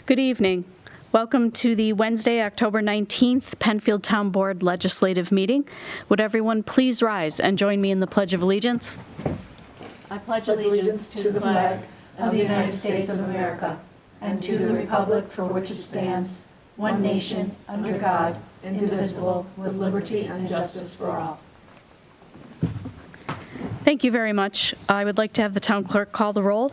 Good evening. Welcome to the Wednesday, October 19th Penfield Town Board Legislative Meeting. Would everyone please rise and join me in the Pledge of Allegiance? I pledge allegiance to the flag of the United States of America and to the republic for which it stands, one nation, under God, indivisible, with liberty and justice for all. Thank you very much. I would like to have the town clerk call the roll.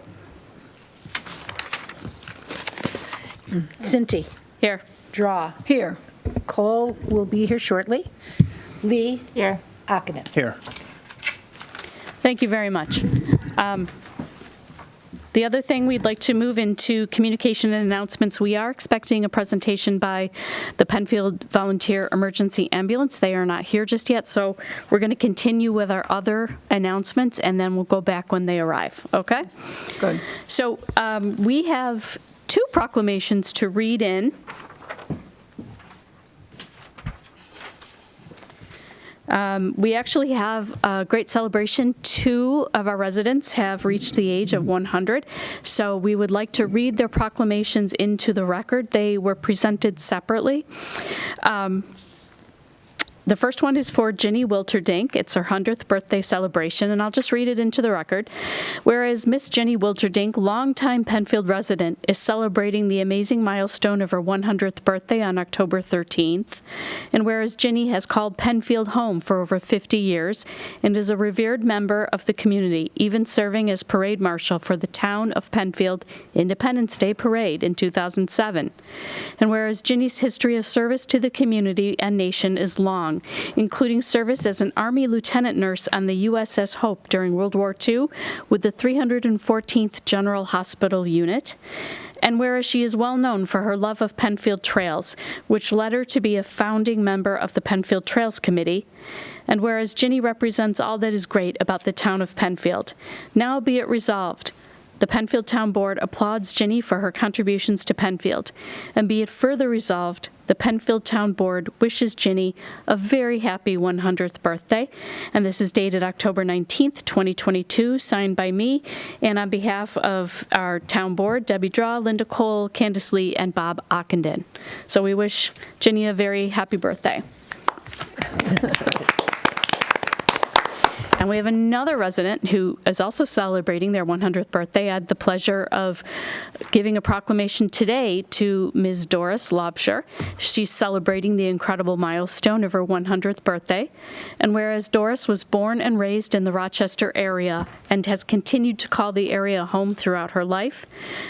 Cinti. Here. Drawe. Here. Kohl will be here shortly. Lee. Here. Ockenden. Here. Thank you very much. The other thing, we'd like to move into communication and announcements. We are expecting a presentation by the Penfield Volunteer Emergency Ambulance. They are not here just yet, so we're going to continue with our other announcements, and then we'll go back when they arrive, okay? Good. So we have two proclamations to read in. We actually have a great celebration. 2 of our residents have reached the age of 100, so we would like to read their proclamations into the record. They were presented separately. The first one is for Ginny Wilterdink. It's her 100th birthday celebration, and I'll just read it into the record. Whereas Miss Ginny Wilterdink, longtime Penfield resident, is celebrating the amazing milestone of her 100th birthday on October 13th, and whereas Ginny has called Penfield home for over 50 years and is a revered member of the community, even serving as parade marshal for the Town of Penfield Independence Day Parade in 2007, and whereas Ginny's history of service to the community and nation is long, including service as an Army lieutenant nurse on the USS Hope during World War II with the 314th General Hospital Unit. And whereas she is well known for her love of Penfield trails, which led her to be a founding member of the Penfield Trails Committee, and whereas Ginny represents all that is great about the town of Penfield, now be it resolved, the Penfield Town Board applauds Ginny for her contributions to Penfield, and be it further resolved, the Penfield Town Board wishes Ginny a very happy 100th birthday, and this is dated October 19th, 2022, signed by me, and on behalf of our Town Board, Debbie Drawe, Linda Kohl, Candace Lee, and Bob Ockenden. So we wish Ginny a very happy birthday. And we have another resident who is also celebrating their 100th birthday. I had the pleasure of giving a proclamation today to Ms. Doris Lobsher. She's celebrating the incredible milestone of her 100th birthday. And whereas Doris was born and raised in the Rochester area and has continued to call the area home throughout her life,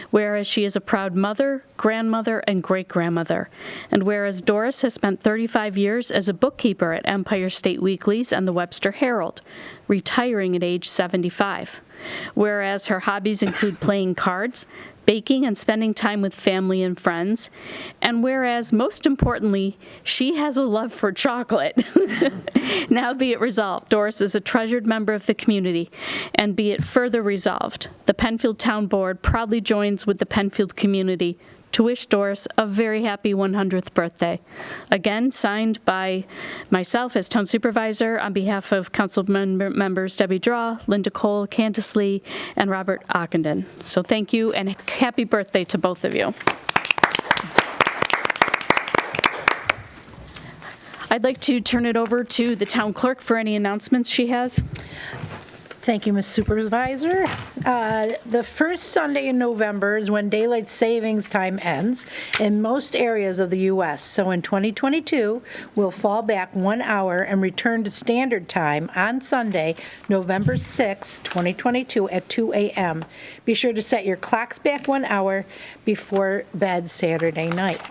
whereas she is a proud mother, grandmother, and great-grandmother, and whereas Doris has spent 35 years as a bookkeeper at Empire State Weeklies and the Webster Herald, retiring at age 75, whereas her hobbies include playing cards, baking, and spending time with family and friends, and whereas, most importantly, she has a love for chocolate. Now be it resolved, Doris is a treasured member of the community, and be it further resolved, the Penfield Town Board proudly joins with the Penfield community to wish Doris a very happy 100th birthday. Again, signed by myself as Town Supervisor on behalf of Council members Debbie Drawe, Linda Kohl, Candace Lee, and Robert Ockenden. So thank you, and happy birthday to both of you. I'd like to turn it over to the Town Clerk for any announcements she has. Thank you, Ms. Supervisor. The first Sunday in November is when daylight savings time ends in most areas of the U.S. So in 2022, we'll fall back 1 hour and return to standard time on Sunday, November 6, 2022 at 2 a.m. Be sure to set your clocks back 1 hour before bed Saturday night.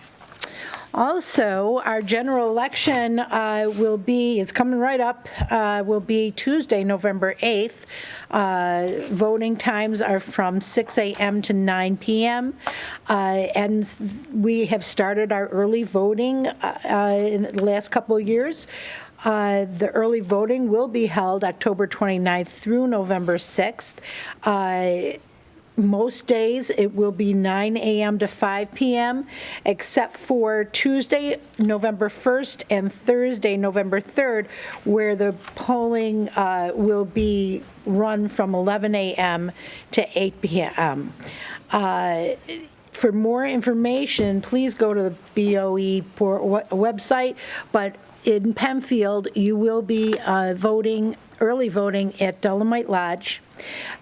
Also, our general election is coming right up, will be Tuesday, November 8th. Voting times are from 6 a.m. to 9 p.m. And we have started our early voting in the last couple of years. The early voting will be held October 29th through November 6th. Most days it will be 9 a.m. to 5 p.m., except for Tuesday, November 1st, and Thursday, November 3rd, where the polling will be run from 11 a.m. to 8 p.m. For more information, please go to the BOE website, but in Penfield, you will be early voting at Dolomite Lodge.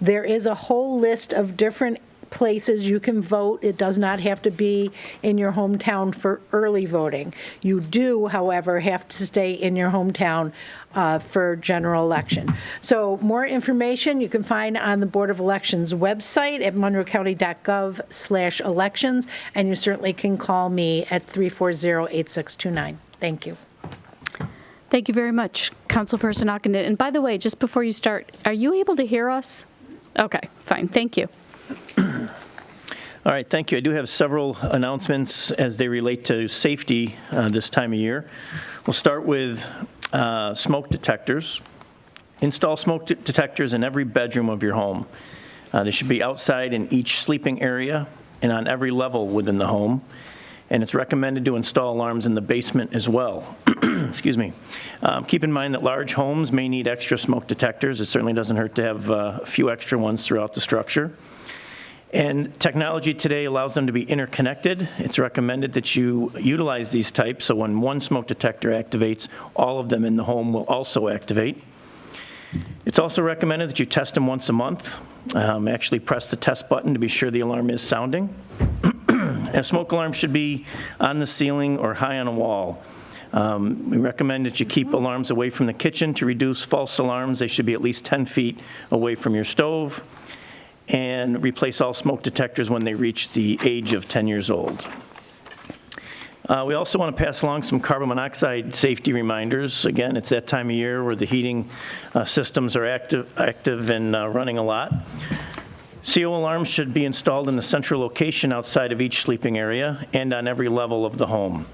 There is a whole list of different places you can vote. It does not have to be in your hometown for early voting. You do, however, have to stay in your hometown for general election. So more information you can find on the Board of Elections website at monroecounty.gov/elections, and you certainly can call me at 340-8629. Thank you. Thank you very much, Councilperson Ockenden. And by the way, just before you start, are you able to hear us? Okay, fine. Thank you. All right, thank you. I do have several announcements as they relate to safety this time of year. We'll start with smoke detectors. Install smoke detectors in every bedroom of your home. They should be outside in each sleeping area and on every level within the home. And it's recommended to install alarms in the basement as well. Excuse me. Keep in mind that large homes may need extra smoke detectors. It certainly doesn't hurt to have a few extra ones throughout the structure. And technology today allows them to be interconnected. It's recommended that you utilize these types, so when one smoke detector activates, all of them in the home will also activate. It's also recommended that you test them once a month. Actually press the test button to be sure the alarm is sounding. A smoke alarm should be on the ceiling or high on a wall. We recommend that you keep alarms away from the kitchen to reduce false alarms. They should be at least 10 feet away from your stove. And replace all smoke detectors when they reach the age of 10 years old. We also want to pass along some carbon monoxide safety reminders. Again, it's that time of year where the heating systems are active and running a lot. CO alarms should be installed in the central location outside of each sleeping area and on every level of the home,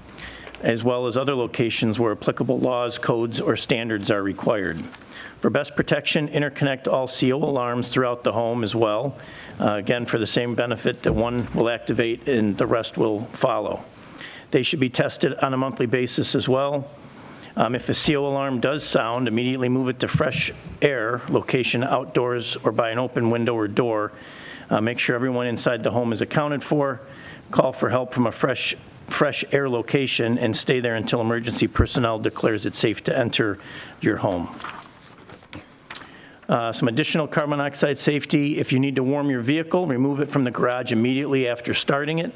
as well as other locations where applicable laws, codes, or standards are required. For best protection, interconnect all CO alarms throughout the home as well, again, for the same benefit that one will activate and the rest will follow. They should be tested on a monthly basis as well. If a CO alarm does sound, immediately move it to fresh air location outdoors or by an open window or door. Make sure everyone inside the home is accounted for. Call for help from a fresh air location and stay there until emergency personnel declares it safe to enter your home. Some additional carbon monoxide safety. If you need to warm your vehicle, remove it from the garage immediately after starting it.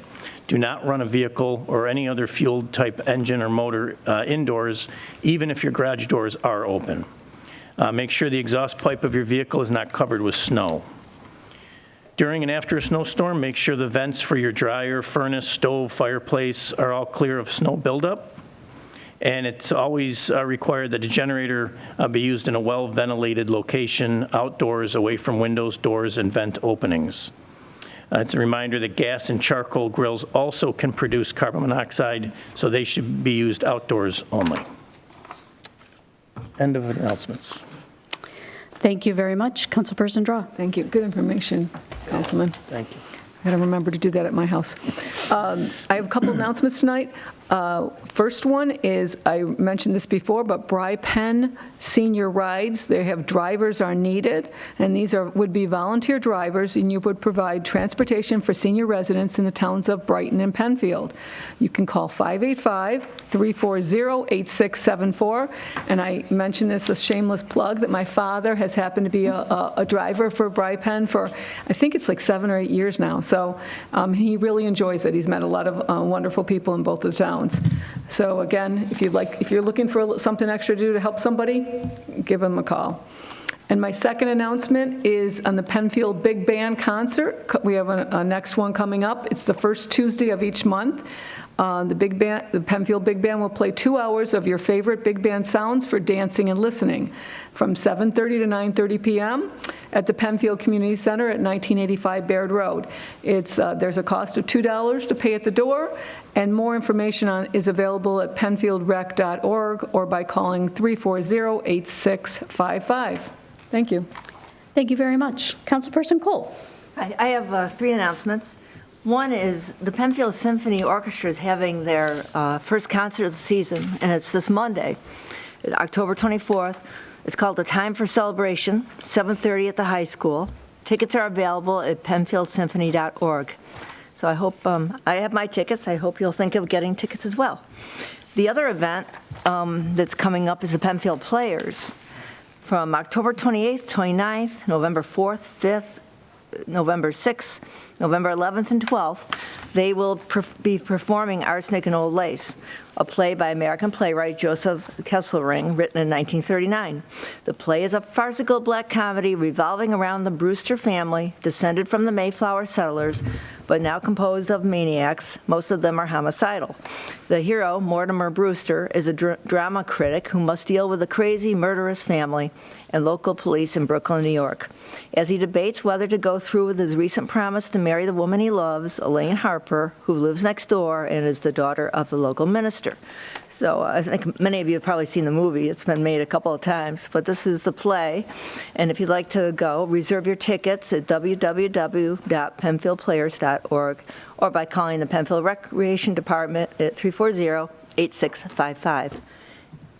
Do not run a vehicle or any other fueled type engine or motor indoors, even if your garage doors are open. Make sure the exhaust pipe of your vehicle is not covered with snow. During and after a snowstorm, make sure the vents for your dryer, furnace, stove, fireplace are all clear of snow buildup. And it's always required that a generator be used in a well-ventilated location, outdoors, away from windows, doors, and vent openings. It's a reminder that gas and charcoal grills also can produce carbon monoxide, so they should be used outdoors only. End of announcements. Thank you very much, Councilperson Drawe. Thank you. Good information, Councilman. Thank you. I got to remember to do that at my house. I have a couple announcements tonight. First one is, I mentioned this before, but Penn senior rides, they have drivers are needed, and these would be volunteer drivers, and you would provide transportation for senior residents in the towns of Brighton and Penfield. You can call 585-340-8674, and I mentioned this, a shameless plug, that my father has happened to be a driver for Penn for, I think it's like 7 or 8 years now, so he really enjoys it. He's met a lot of wonderful people in both of the towns. So again, if you're looking for something extra to do to help somebody, give him a call. And my second announcement is on the Penfield Big Band concert. We have a next one coming up. It's the first Tuesday of each month. The Penfield Big Band will play 2 hours of your favorite big band sounds for dancing and listening from 7:30 to 9:30 p.m. at the Penfield Community Center at 1985 Baird Road. There's a cost of $2 to pay at the door, and more information is available at penfieldrec.org or by calling 340-8655. Thank you. Thank you very much. Councilperson Kohl. I have 3 announcements. One is the Penfield Symphony Orchestra is having their first concert of the season, and it's this Monday, October 24th. It's called The Time for Celebration, 7:30 at the high school. Tickets are available at penfieldsymphony.org. So I hope, I have my tickets. I hope you'll think of getting tickets as well. The other event that's coming up is the Penfield Players. From October 28th, 29th, November 4th, 5th, November 6th, November 11th, and 12th, they will be performing Arsenic and Old Lace, a play by American playwright Joseph Kesselring, written in 1939. The play is a farcical black comedy revolving around the Brewster family, descended from the Mayflower settlers, but now composed of maniacs. Most of them are homicidal. The hero, Mortimer Brewster, is a drama critic who must deal with a crazy, murderous family and local police in Brooklyn, New York. As he debates whether to go through with his recent promise to marry the woman he loves, Elaine Harper, who lives next door and is the daughter of the local minister. So I think many of you have probably seen the movie. It's been made a couple of times, but this is the play. And if you'd like to go, reserve your tickets at www.penfieldplayers.org or by calling the Penfield Recreation Department at 340-8655.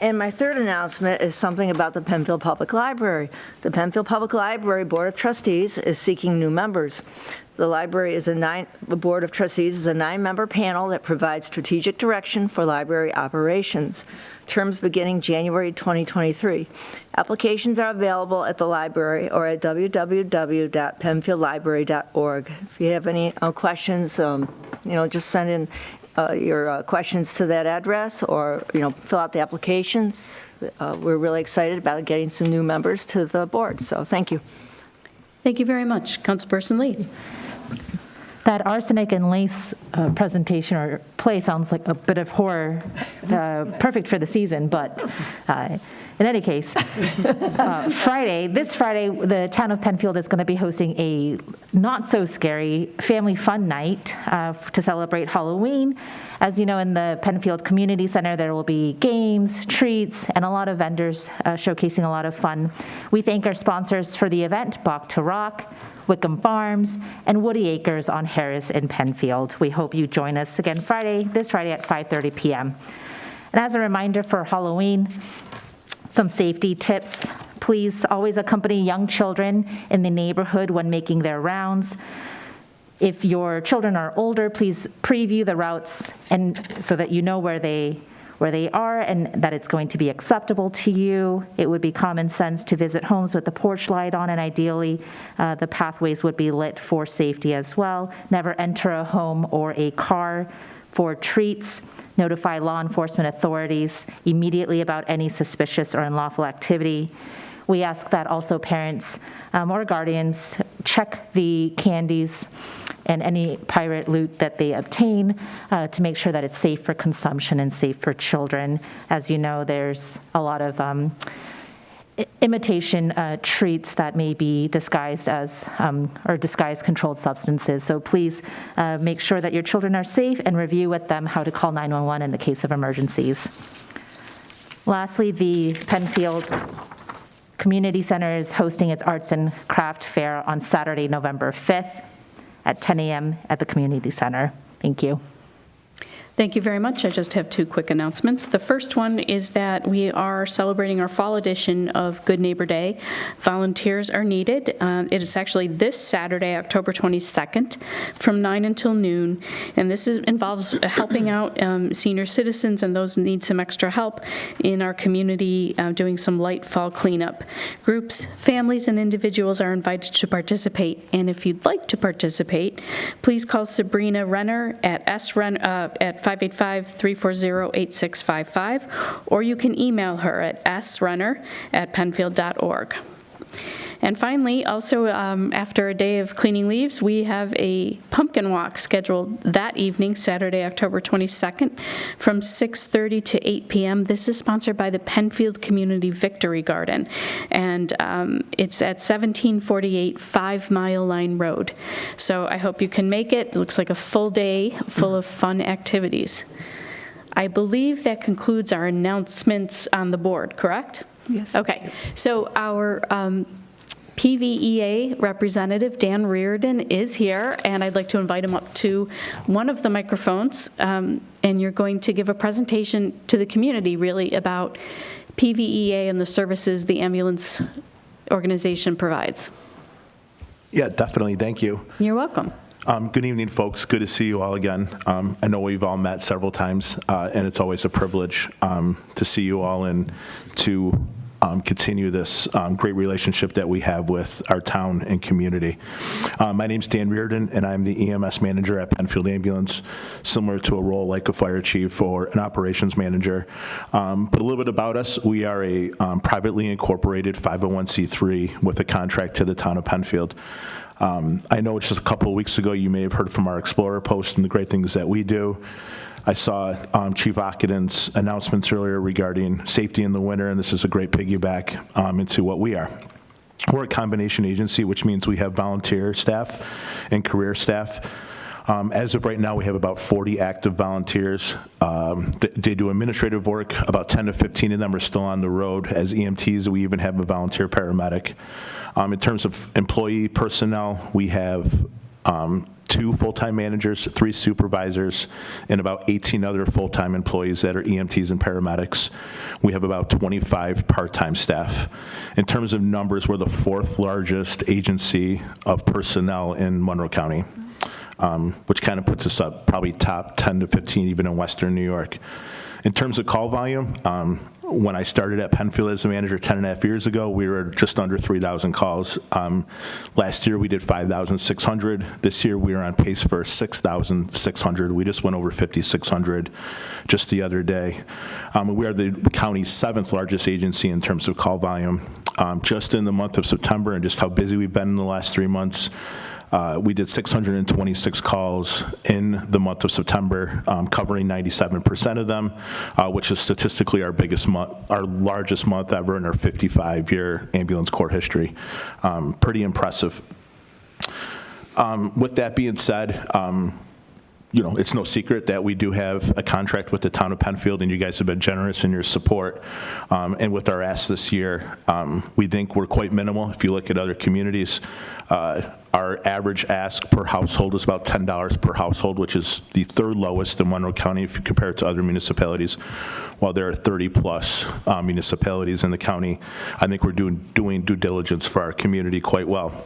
And my third announcement is something about the Penfield Public Library. The Penfield Public Library Board of Trustees is seeking new members. The library is the Board of Trustees is a 9-member panel that provides strategic direction for library operations. Terms beginning January 2023. Applications are available at the library or at www.penfieldlibrary.org. If you have any questions, just send in your questions to that address, or fill out the applications. We're really excited about getting some new members to the board. So thank you. Thank you very much. Councilperson Lee. That Arsenic and Lace presentation or play sounds like a bit of horror, perfect for the season, but in any case, this Friday, the town of Penfield is going to be hosting a not-so-scary family fun night to celebrate Halloween. As you know, in the Penfield Community Center, there will be games, treats, and a lot of vendors showcasing a lot of fun. We thank our sponsors for the event, Bach to Rock, Wickham Farms, and Woody Acres on Harris in Penfield. We hope you join us again this Friday at 5:30 p.m. And as a reminder for Halloween, some safety tips. Please always accompany young children in the neighborhood when making their rounds. If your children are older, please preview the routes and so that you know where they are and that it's going to be acceptable to you. It would be common sense to visit homes with the porch light on, and ideally the pathways would be lit for safety as well. Never enter a home or a car for treats. Notify law enforcement authorities immediately about any suspicious or unlawful activity. We ask that also parents or guardians check the candies and any pirate loot that they obtain to make sure that it's safe for consumption and safe for children. As you know, there's a lot of imitation treats that may be disguised as or disguised controlled substances. So please make sure that your children are safe and review with them how to call 911 in the case of emergencies. Lastly, the Penfield Community Center is hosting its Arts and Craft Fair on Saturday, November 5th at 10 a.m. at the Community Center. Thank you. Thank you very much. I just have two quick announcements. The first one is that we are celebrating our fall edition of Good Neighbor Day. Volunteers are needed. It is actually this Saturday, October 22nd, from 9 until noon. And this involves helping out senior citizens and those who need some extra help in our community, doing some light fall cleanup. Groups, families, and individuals are invited to participate. And if you'd like to participate, please call Sabrina Renner at 585-340-8655, or you can email her at srenner@penfield.org. And finally, also after a day of cleaning leaves, we have a pumpkin walk scheduled that evening, Saturday, October 22nd, from 6:30 to 8 p.m. This is sponsored by the Penfield Community Victory Garden, and it's at 1748 5 Mile Line Road. So I hope you can make it. It looks like a full day full of fun activities. I believe that concludes our announcements on the board, correct? Yes. Okay, so our PVEA representative, Dan Reardon, is here, and I'd like to invite him up to one of the microphones, and you're going to give a presentation to the community, really, about PVEA and the services the ambulance organization provides. Yeah, definitely. Thank you. You're welcome. Good evening, folks. Good to see you all again. I know we've all met several times, and it's always a privilege to see you all and to continue this great relationship that we have with our town and community. My name's Dan Reardon, and I'm the EMS manager at Penfield Ambulance, similar to a role like a fire chief or an operations manager. But a little bit about us, we are a privately incorporated 501c3 with a contract to the town of Penfield. I know just a couple of weeks ago you may have heard from our Explorer post and the great things that we do. I saw Chief Ockenden's announcements earlier regarding safety in the winter, and this is a great piggyback into what we are. We're a combination agency, which means we have volunteer staff and career staff. As of right now, we have about 40 active volunteers. They do administrative work. About 10 to 15 of them are still on the road as EMTs. We even have a volunteer paramedic. In terms of employee personnel, we have 2 full-time managers, 3 supervisors, and about 18 other full-time employees that are EMTs and paramedics. We have about 25 part-time staff. In terms of numbers, we're the 4th largest agency of personnel in Monroe County, which kind of puts us up probably top 10 to 15 even in Western New York. In terms of call volume, when I started at Penfield as a manager 10.5 years ago, we were just under 3,000 calls. Last year we did 5,600. This year we are on pace for 6,600. We just went over 5,600 just the other day. We are the county's 7th largest agency in terms of call volume. Just in the month of September and just how busy we've been in the last 3 months, we did 626 calls in the month of September, covering 97% of them, which is statistically our biggest month, our largest month ever in our 55-year ambulance corps history. Pretty impressive. With that being said, you know, it's no secret that we do have a contract with the town of Penfield, and you guys have been generous in your support. And with our asks this year, we think we're quite minimal. If you look at other communities, our average ask per household is about $10 per household, which is the 3rd lowest in Monroe County if you compare it to other municipalities. While there are 30-plus municipalities in the county, I think we're doing due diligence for our community quite well,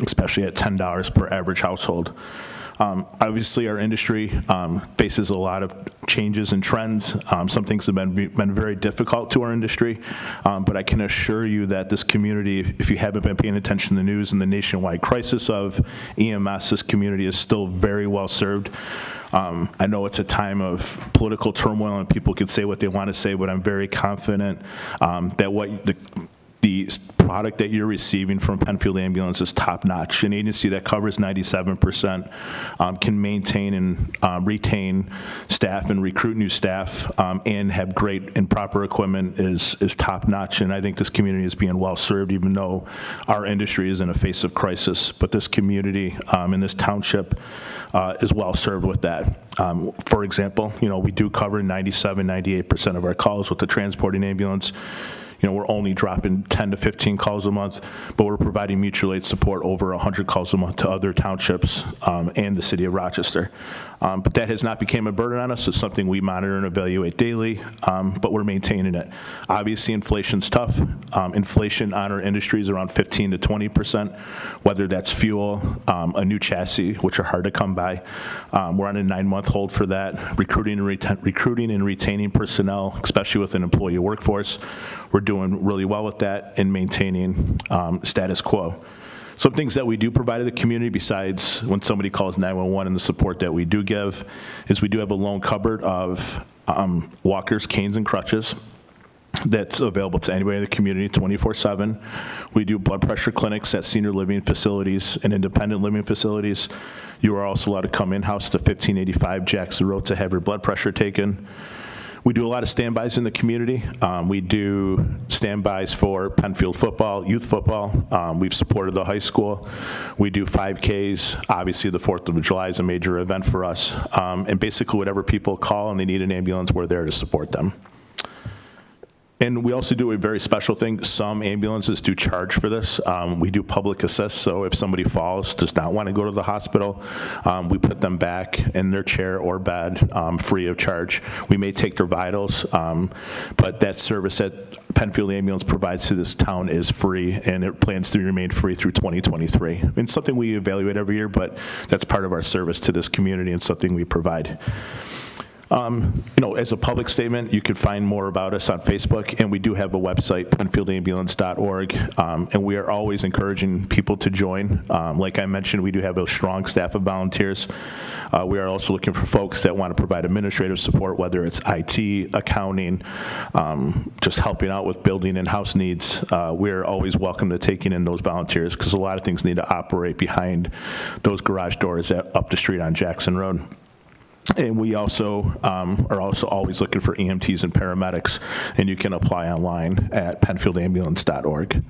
especially at $10 per average household. Obviously, our industry faces a lot of changes and trends. Some things have been very difficult to our industry, but I can assure you that this community, if you haven't been paying attention to the news and the nationwide crisis of EMS, this community is still very well served. I know it's a time of political turmoil and people can say what they want to say, but I'm very confident that what the product that you're receiving from Penfield Ambulance is top-notch. An agency that covers 97% can maintain and retain staff and recruit new staff and have great and proper equipment is top-notch. And I think this community is being well-served, even though our industry is in a face of crisis. But this community in this township is well-served with that. For example, you know, we do cover 98% of our calls with the transporting ambulance. You know, we're only dropping 10 to 15 calls a month, but we're providing mutual aid support over 100 calls a month to other townships and the city of Rochester. But that has not become a burden on us. It's something we monitor and evaluate daily, but we're maintaining it. Obviously, inflation's tough. Inflation on our industry is around 15 to 20%, whether that's fuel, a new chassis, which are hard to come by. We're on a 9-month hold for that. Recruiting and retaining personnel, especially with an employee workforce, we're doing really well with that and maintaining status quo. Some things that we do provide to the community besides when somebody calls 911 and the support that we do give is we do have a loan cupboard of walkers, canes, and crutches that's available to anybody in the community 24/7. We do blood pressure clinics at senior living facilities and independent living facilities. You are also allowed to come in-house to 1585 Jackson Road to have your blood pressure taken. We do a lot of standbys in the community. We do standbys for Penfield football, youth football. We've supported the high school. We do 5Ks. Obviously, the 4th of July is a major event for us. And basically, whatever people call and they need an ambulance, we're there to support them. And we also do a very special thing. Some ambulances do charge for this. We do public assist, so if somebody falls, does not want to go to the hospital, we put them back in their chair or bed free of charge. We may take their vitals, but that service that Penfield Ambulance provides to this town is free, and it plans to remain free through 2023. It's something we evaluate every year, but that's part of our service to this community and something we provide. As a public statement, you can find more about us on Facebook, and we do have a website, penfieldambulance.org, and we are always encouraging people to join. Like I mentioned, we do have a strong staff of volunteers. We are also looking for folks that want to provide administrative support, whether it's IT, accounting, just helping out with building and house needs. We're always welcome to taking in those volunteers because a lot of things need to operate behind those garage doors up the street on Jackson Road. And we also are also always looking for EMTs and paramedics, and you can apply online at penfieldambulance.org. Am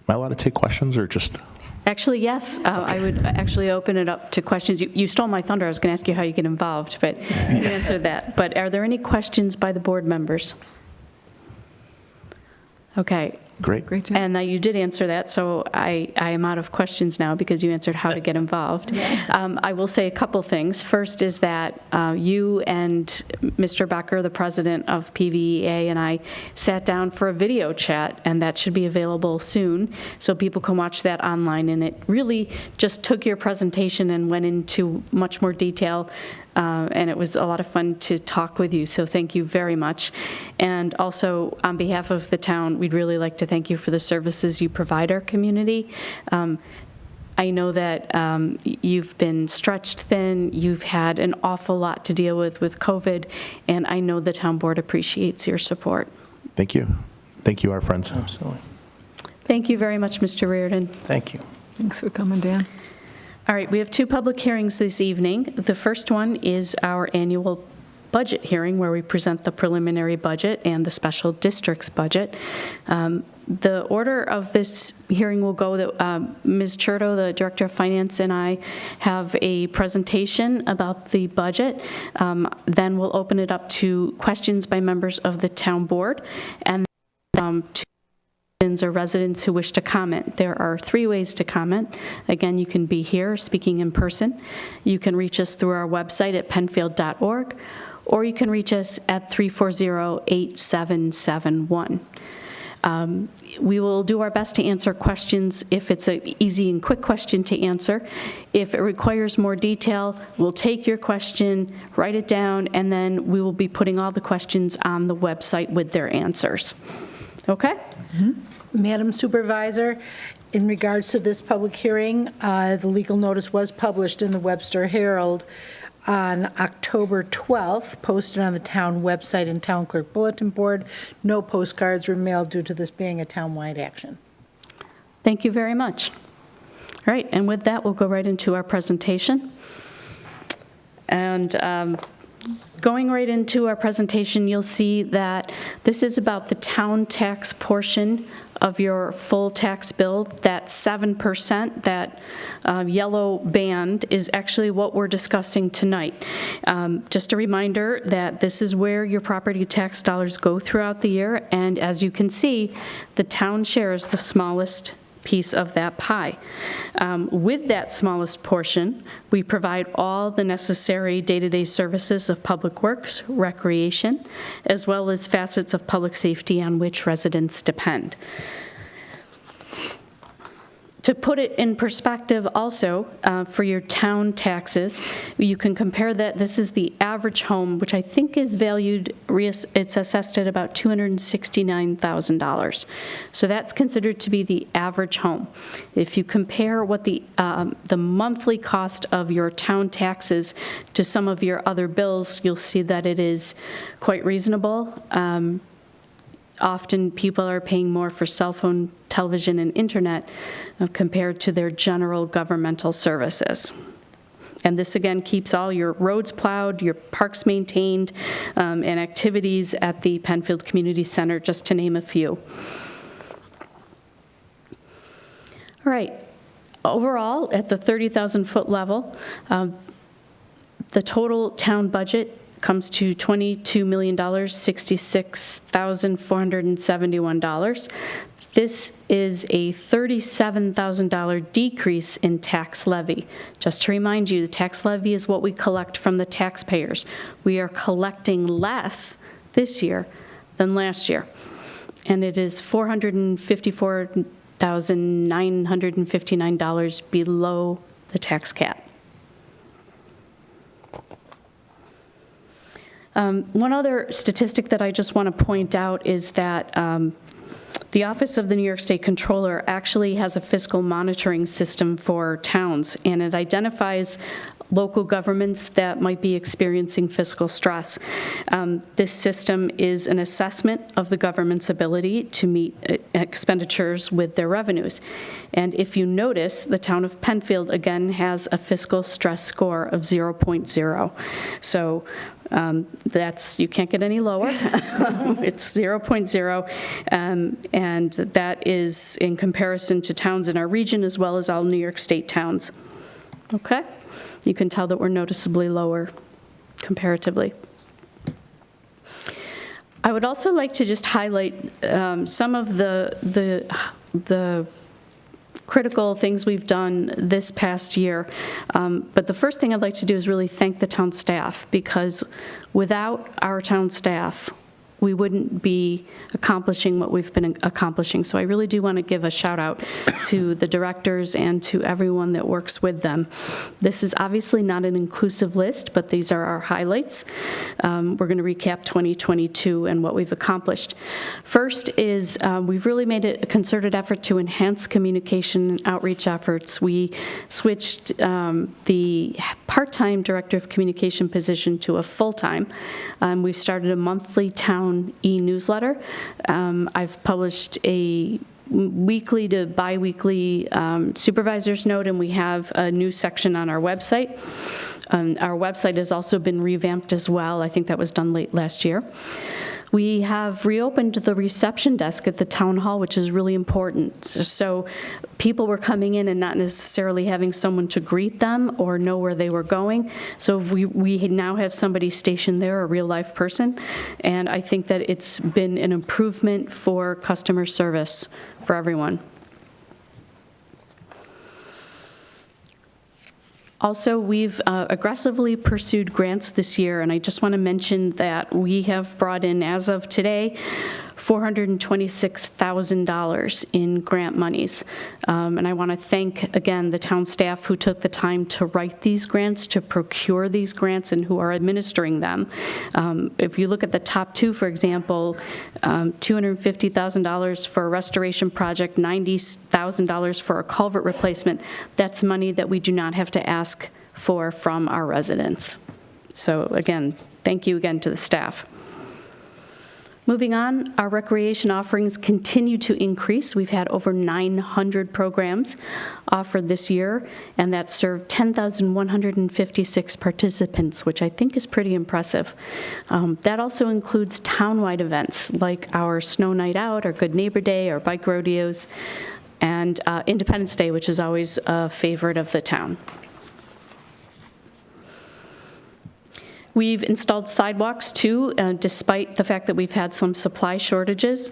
I allowed to take questions or just? Actually, yes. I would actually open it up to questions. You stole my thunder. I was going to ask you how you get involved, but you answered that. But are there any questions by the board members? Okay. Great. Great job. And you did answer that, so I am out of questions now because you answered how to get involved. I will say a couple things. First is that you and Mr. Becker, the president of PVEA, and I sat down for a video chat, and that should be available soon, so people can watch that online. And it really just took your presentation and went into much more detail, and it was a lot of fun to talk with you, so thank you very much. And also, on behalf of the town, we'd really like to thank you for the services you provide our community. I know that you've been stretched thin, you've had an awful lot to deal with COVID, and I know the town board appreciates your support. Thank you. Thank you, our friends. Absolutely. Thank you very much, Mr. Reardon. Thank you. Thanks for coming, Dan. All right, we have two public hearings this evening. The first one is our annual budget hearing where we present the preliminary budget and the special district's budget. The order of this hearing will go that Ms. Cherto, the Director of Finance, and I have a presentation about the budget. Then we'll open it up to questions by members of the town board and to or residents who wish to comment. There are 3 ways to comment. Again, you can be here speaking in person. You can reach us through our website at penfield.org, or you can reach us at 340-8771. We will do our best to answer questions if it's an easy and quick question to answer. If it requires more detail, we'll take your question, write it down, and then we will be putting all the questions on the website with their answers. Okay? Mm-hmm. Madam Supervisor, in regards to this public hearing, the legal notice was published in the Webster Herald on October 12th, posted on the town website and town clerk bulletin board. No postcards were mailed due to this being a town-wide action. Thank you very much. All right, and with that, we'll go right into our presentation. And going right into our presentation, you'll see that this is about the town tax portion of your full tax bill. That 7%, that yellow band, is actually what we're discussing tonight. Just a reminder that this is where your property tax dollars go throughout the year, and as you can see, the town share is the smallest piece of that pie. With that smallest portion, we provide all the necessary day-to-day services of public works, recreation, as well as facets of public safety on which residents depend. To put it in perspective also, for your town taxes, you can compare that. This is the average home, which I think is valued, it's assessed at about $269,000. So that's considered to be the average home. If you compare what the monthly cost of your town taxes to some of your other bills, you'll see that it is quite reasonable. Often people are paying more for cell phone, television, and internet compared to their general governmental services. And this again keeps all your roads plowed, your parks maintained, and activities at the Penfield Community Center, just to name a few. All right, overall, at the 30,000 foot level, the total town budget comes to $22,066,471. This is a $37,000 decrease in tax levy. Just to remind you, the tax levy is what we collect from the taxpayers. We are collecting less this year than last year, and it is $454,959 below the tax cap. One other statistic that I just want to point out is that the Office of the New York State Controller actually has a fiscal monitoring system for towns, and it identifies local governments that might be experiencing fiscal stress. This system is an assessment of the government's ability to meet expenditures with their revenues. And if you notice, the town of Penfield, again, has a fiscal stress score of 0.0. So that's, you can't get any lower. It's 0.0, and that is in comparison to towns in our region as well as all New York State towns. Okay? You can tell that we're noticeably lower comparatively. I would also like to just highlight some of the critical things we've done this past year. But the first thing I'd like to do is really thank the town staff, because without our town staff, we wouldn't be accomplishing what we've been accomplishing. So I really do want to give a shout out to the directors and to everyone that works with them. This is obviously not an inclusive list, but these are our highlights. We're going to recap 2022 and what we've accomplished. First is we've really made it a concerted effort to enhance communication and outreach efforts. We switched the part-time director of communication position to a full-time. We've started a monthly town e-newsletter. I've published a weekly to bi-weekly supervisor's note, and we have a new section on our website. Our website has also been revamped as well. I think that was done late last year. We have reopened the reception desk at the town hall, which is really important. So people were coming in and not necessarily having someone to greet them or know where they were going. So we now have somebody stationed there, a real life person. And I think that it's been an improvement for customer service for everyone. Also, we've aggressively pursued grants this year, and I just want to mention that we have brought in, as of today, $426,000 in grant monies. And I want to thank, again, the town staff who took the time to write these grants, to procure these grants, and who are administering them. If you look at the top two, for example, $250,000 for a restoration project, $90,000 for a culvert replacement, that's money that we do not have to ask for from our residents. So again, thank you again to the staff. Moving on, our recreation offerings continue to increase. We've had over 900 programs offered this year, and that served 10,156 participants, which I think is pretty impressive. That also includes townwide events like our Snow Night Out, our Good Neighbor Day, our bike rodeos, and Independence Day, which is always a favorite of the town. We've installed sidewalks too, despite the fact that we've had some supply shortages.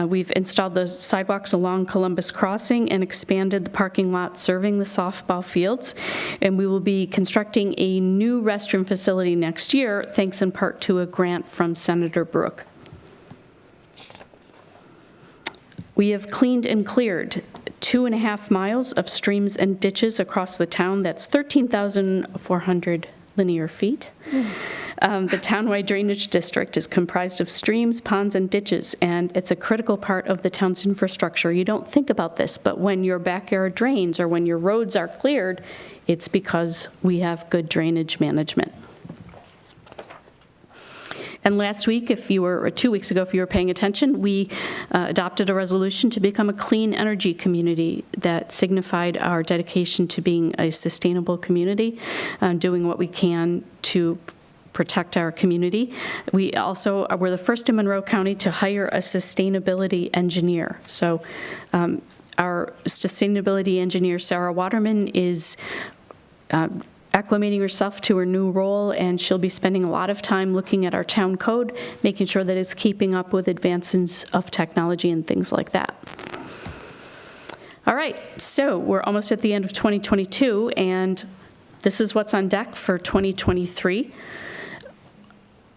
We've installed those sidewalks along Columbus Crossing and expanded the parking lot serving the softball fields. And we will be constructing a new restroom facility next year, thanks in part to a grant from Senator Brooke. We have cleaned and cleared 2.5 miles of streams and ditches across the town. That's 13,400 linear feet. The townwide drainage district is comprised of streams, ponds, and ditches, and it's a critical part of the town's infrastructure. You don't think about this, but when your backyard drains or when your roads are cleared, it's because we have good drainage management. And last week, or 2 weeks ago, if you were paying attention, we adopted a resolution to become a clean energy community that signified our dedication to being a sustainable community, doing what we can to protect our community. We also were the first in Monroe County to hire a sustainability engineer. So our sustainability engineer, Sarah Waterman, is acclimating herself to her new role, and she'll be spending a lot of time looking at our town code, making sure that it's keeping up with advances of technology and things like that. All right, so we're almost at the end of 2022, and this is what's on deck for 2023.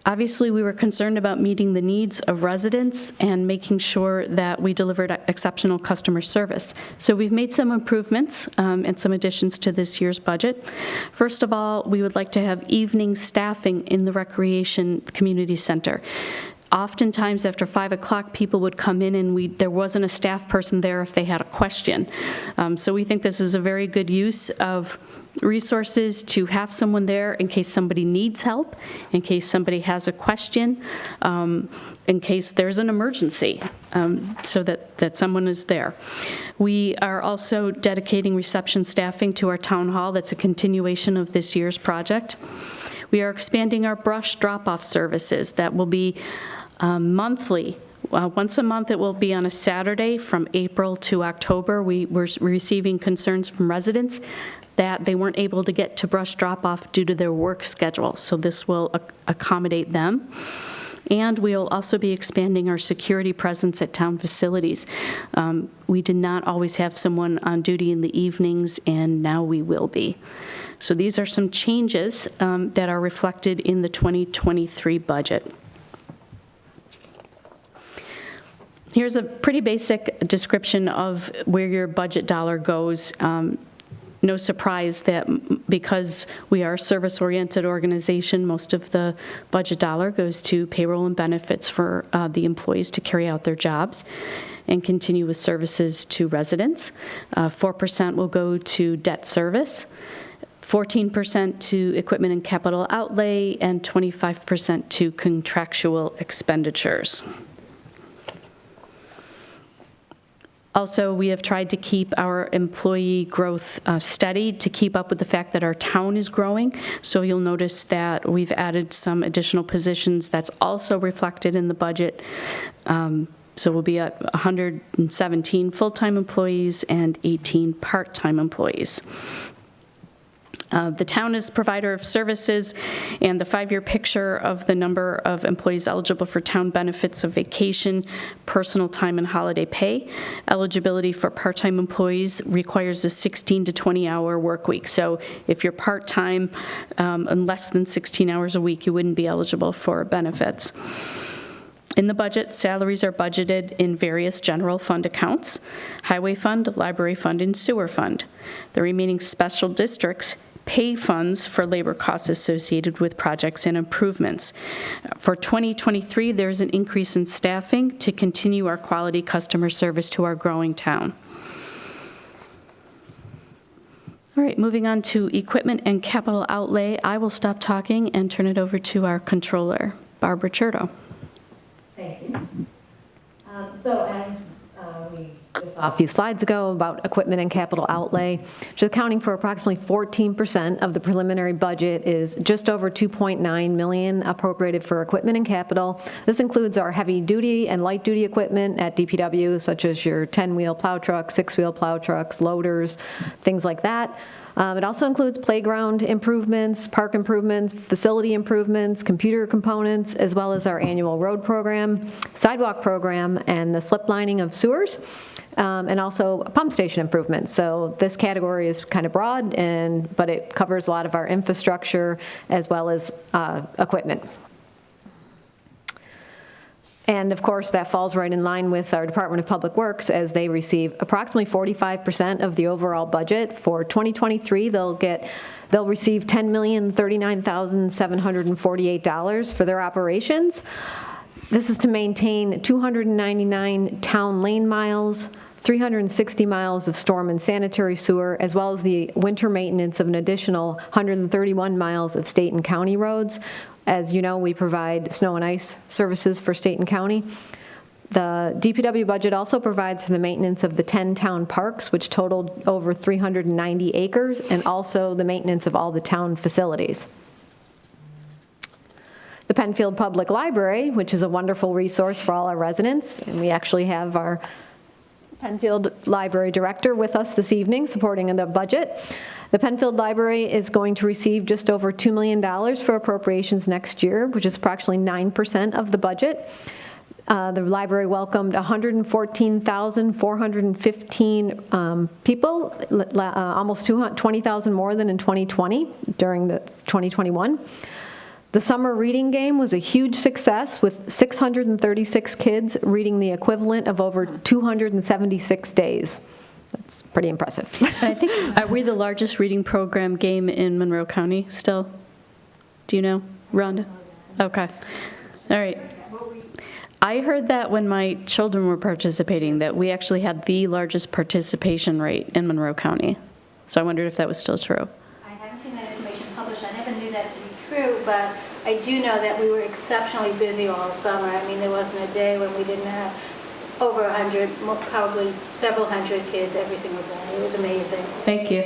Obviously, we were concerned about meeting the needs of residents and making sure that we delivered exceptional customer service. So we've made some improvements and some additions to this year's budget. First of all, we would like to have evening staffing in the Recreation Community Center. Oftentimes, after 5 o'clock, people would come in and there wasn't a staff person there if they had a question. So we think this is a very good use of resources to have someone there in case somebody needs help, in case somebody has a question, in case there's an emergency, so that someone is there. We are also dedicating reception staffing to our town hall. That's a continuation of this year's project. We are expanding our brush drop-off services. That will be monthly. Once a month, it will be on a Saturday from April to October. We were receiving concerns from residents that they weren't able to get to brush drop-off due to their work schedule, so this will accommodate them. And we'll also be expanding our security presence at town facilities. We did not always have someone on duty in the evenings, and now we will be. So these are some changes that are reflected in the 2023 budget. Here's a pretty basic description of where your budget dollar goes. No surprise that because we are a service-oriented organization, most of the budget dollar goes to payroll and benefits for the employees to carry out their jobs and continue with services to residents. 4% will go to debt service, 14% to equipment and capital outlay, and 25% to contractual expenditures. Also, we have tried to keep our employee growth steady to keep up with the fact that our town is growing. So you'll notice that we've added some additional positions that's also reflected in the budget. So we'll be at 117 full-time employees and 18 part-time employees. The town is provider of services, and the 5-year picture of the number of employees eligible for town benefits of vacation, personal time, and holiday pay. Eligibility for part-time employees requires a 16 to 20-hour work week. So if you're part-time and less than 16 hours a week, you wouldn't be eligible for benefits. In the budget, salaries are budgeted in various general fund accounts: highway fund, library fund, and sewer fund. The remaining special districts pay funds for labor costs associated with projects and improvements. For 2023, there's an increase in staffing to continue our quality customer service to our growing town. All right, moving on to equipment and capital outlay. I will stop talking and turn it over to our controller, Barbara Chertow. Thank you. So as we just saw a few slides ago about equipment and capital outlay, which is accounting for approximately 14% of the preliminary budget, is just over $2.9 million appropriated for equipment and capital. This includes our heavy-duty and light-duty equipment at DPW, such as your 10-wheel plow trucks, 6-wheel plow trucks, loaders, things like that. It also includes playground improvements, park improvements, facility improvements, computer components, as well as our annual road program, sidewalk program, and the slip lining of sewers, and also pump station improvements. So this category is kind of broad, but it covers a lot of our infrastructure as well as equipment. And of course, that falls right in line with our Department of Public Works, as they receive approximately 45% of the overall budget. For 2023, they'll receive $10,039,748 for their operations. This is to maintain 299 town lane miles, 360 miles of storm and sanitary sewer, as well as the winter maintenance of an additional 131 miles of state and county roads. As you know, we provide snow and ice services for state and county. The DPW budget also provides for the maintenance of the 10 town parks, which totaled over 390 acres, and also the maintenance of all the town facilities. The Penfield Public Library, which is a wonderful resource for all our residents, and we actually have our Penfield Library Director, with us this evening supporting the budget. The Penfield Library is going to receive just over $2 million for appropriations next year, which is approximately 9% of the budget. The library welcomed 114,415 people, almost 20,000 more than in 2020 during the 2021. The summer reading game was a huge success, with 636 kids reading the equivalent of over 276 days. That's pretty impressive. I think, are we the largest reading program game in Monroe County still? Do you know, Rhonda? Okay. All right. I heard that when my children were participating, that we actually had the largest participation rate in Monroe County. So I wondered if that was still true. I haven't seen that information published. I never knew that to be true, but I do know that we were exceptionally busy all summer. I mean, there wasn't a day when we didn't have over 100, probably several hundred kids every single day. It was amazing. Thank you.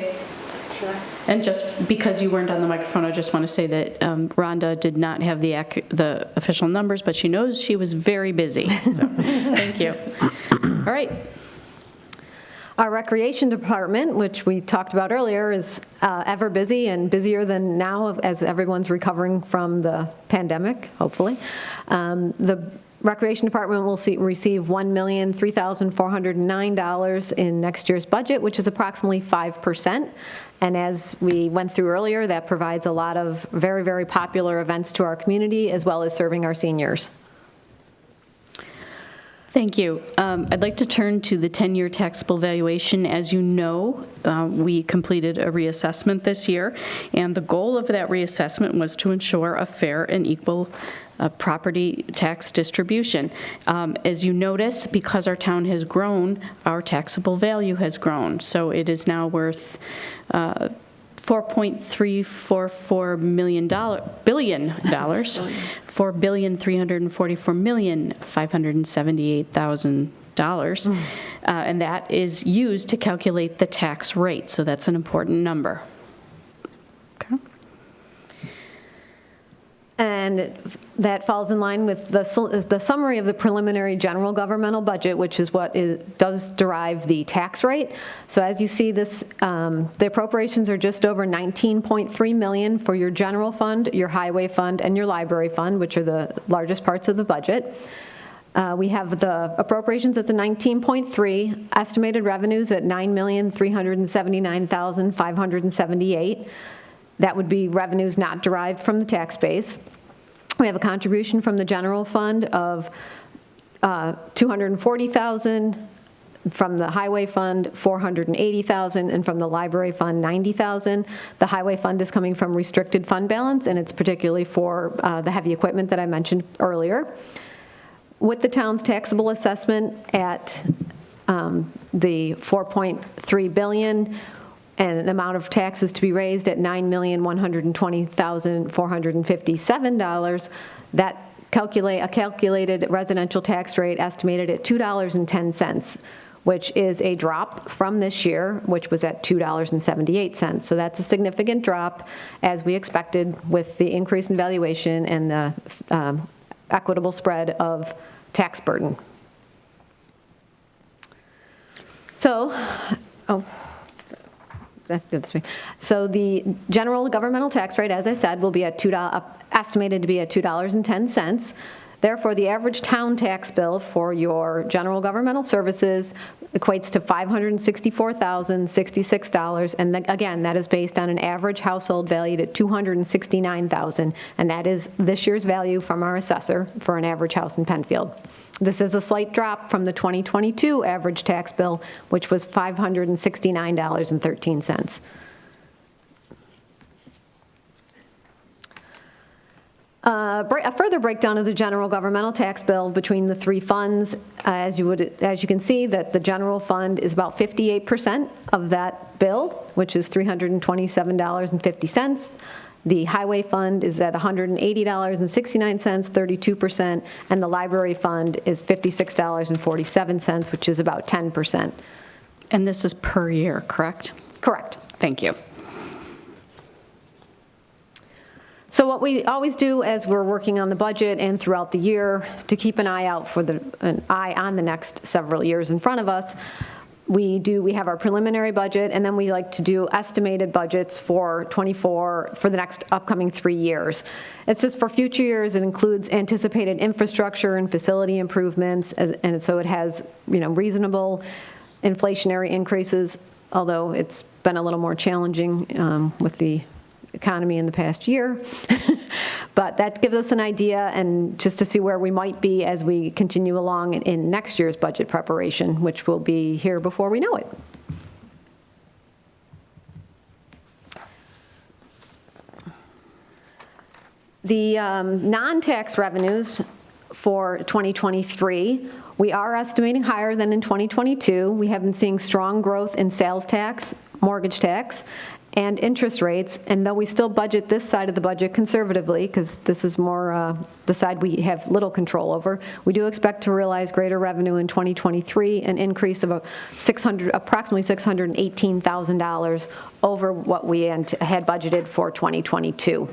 Sure. And just because you weren't on the microphone, I just want to say that Rhonda did not have the official numbers, but she knows she was very busy. So thank you. All right. Our recreation department, which we talked about earlier, is ever busy and busier than now as everyone's recovering from the pandemic, hopefully. The Recreation Department will receive $1,003,409 in next year's budget, which is approximately 5%. And as we went through earlier, that provides a lot of very, very popular events to our community, as well as serving our seniors. Thank you. I'd like to turn to the 10-year taxable valuation. As you know, we completed a reassessment this year, and the goal of that reassessment was to ensure a fair and equal property tax distribution. As you notice, because our town has grown, our taxable value has grown. So it is now worth $4.344 billion, $4,344,578,000, and that is used to calculate the tax rate. So that's an important number. Okay. And that falls in line with the summary of the preliminary general governmental budget, which is what does derive the tax rate. So as you see, the appropriations are just over $19.3 million for your general fund, your highway fund, and your library fund, which are the largest parts of the budget. We have the appropriations at the 19.3, estimated revenues at $9,379,578. That would be revenues not derived from the tax base. We have a contribution from the general fund of $240,000, from the highway fund $480,000, and from the library fund $90,000. The highway fund is coming from restricted fund balance, and it's particularly for the heavy equipment that I mentioned earlier. With the town's taxable assessment at the $4.3 billion, and an amount of taxes to be raised at $9,120,457. That a calculated residential tax rate estimated at $2.10, which is a drop from this year, which was at $2.78. So that's a significant drop, as we expected, with the increase in valuation and the equitable spread of tax burden. So, So the general governmental tax rate, as I said, will be at estimated to be at $2.10. Therefore, the average town tax bill for your general governmental services equates to $564,066, and again, that is based on an average household valued at $269,000, and that is this year's value from our assessor for an average house in Penfield. This is a slight drop from the 2022 average tax bill, which was $569.13. A further breakdown of the general governmental tax bill between the three funds, as you can see, that the general fund is about 58% of that bill, which is $327.50. The highway fund is at $180.69, 32%, and the library fund is $56.47, which is about 10%. And this is per year, correct? Correct. Thank you. So what we always do as we're working on the budget and throughout the year to keep an eye out for an eye on the next several years in front of us, we have our preliminary budget, and then we like to do estimated budgets for the next upcoming 3 years. It's just for future years. It includes anticipated infrastructure and facility improvements, and so it has, reasonable inflationary increases, although it's been a little more challenging with the economy in the past year. But that gives us an idea, and just to see where we might be as we continue along in next year's budget preparation, which will be here before we know it. The non-tax revenues for 2023, we are estimating higher than in 2022. We have been seeing strong growth in sales tax, mortgage tax, and interest rates, and though we still budget this side of the budget conservatively, because this is more the side we have little control over, we do expect to realize greater revenue in 2023, an increase of approximately $618,000 over what we had budgeted for 2022.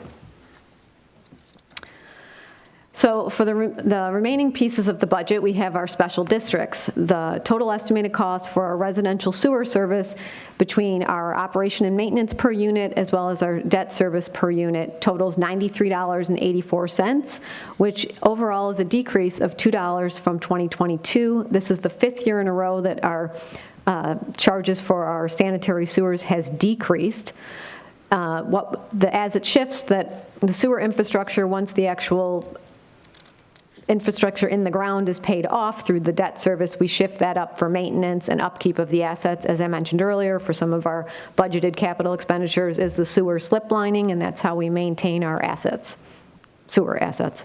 So for the remaining pieces of the budget, we have our special districts. The total estimated cost for our residential sewer service between our operation and maintenance per unit as well as our debt service per unit totals $93.84, which overall is a decrease of $2 from 2022. This is the 5th year in a row that our charges for our sanitary sewers has decreased. As it shifts, that the sewer infrastructure, once the actual infrastructure in the ground is paid off through the debt service, we shift that up for maintenance and upkeep of the assets. As I mentioned earlier, for some of our budgeted capital expenditures is the sewer slip lining, and that's how we maintain our assets, sewer assets.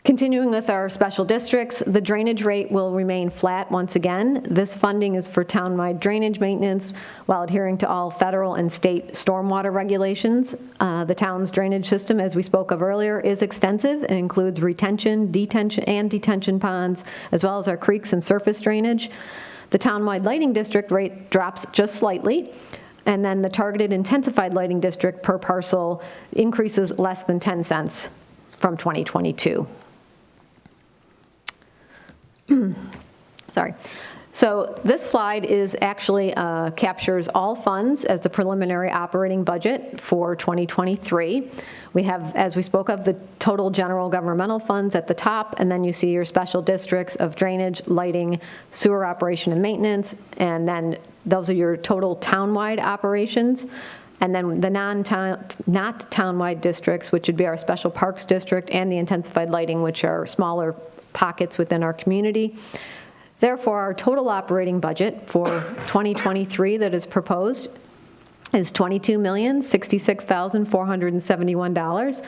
Continuing with our special districts, the drainage rate will remain flat once again. This funding is for townwide drainage maintenance while adhering to all federal and state stormwater regulations. The town's drainage system, as we spoke of earlier, is extensive. It includes retention, detention ponds, as well as our creeks and surface drainage. The townwide lighting district rate drops just slightly, and then the targeted intensified lighting district per parcel increases less than 10 cents from 2022. Sorry. So this slide is actually captures all funds as the preliminary operating budget for 2023. We have, as we spoke of, the total general governmental funds at the top, and then you see your special districts of drainage, lighting, sewer operation and maintenance, and then those are your total townwide operations. And then the not townwide districts, which would be our special parks district and the intensified lighting, which are smaller pockets within our community. Therefore, our total operating budget for 2023 that is proposed is $22,066,471,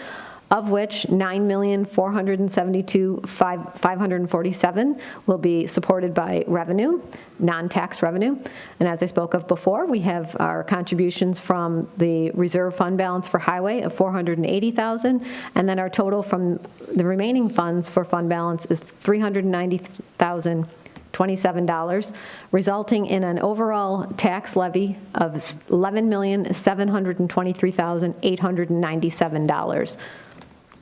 of which $9,472,547 will be supported by revenue, non-tax revenue. And as I spoke of before, we have our contributions from the reserve fund balance for highway of $480,000, and then our total from the remaining funds for fund balance is $390,027, resulting in an overall tax levy of $11,723,897.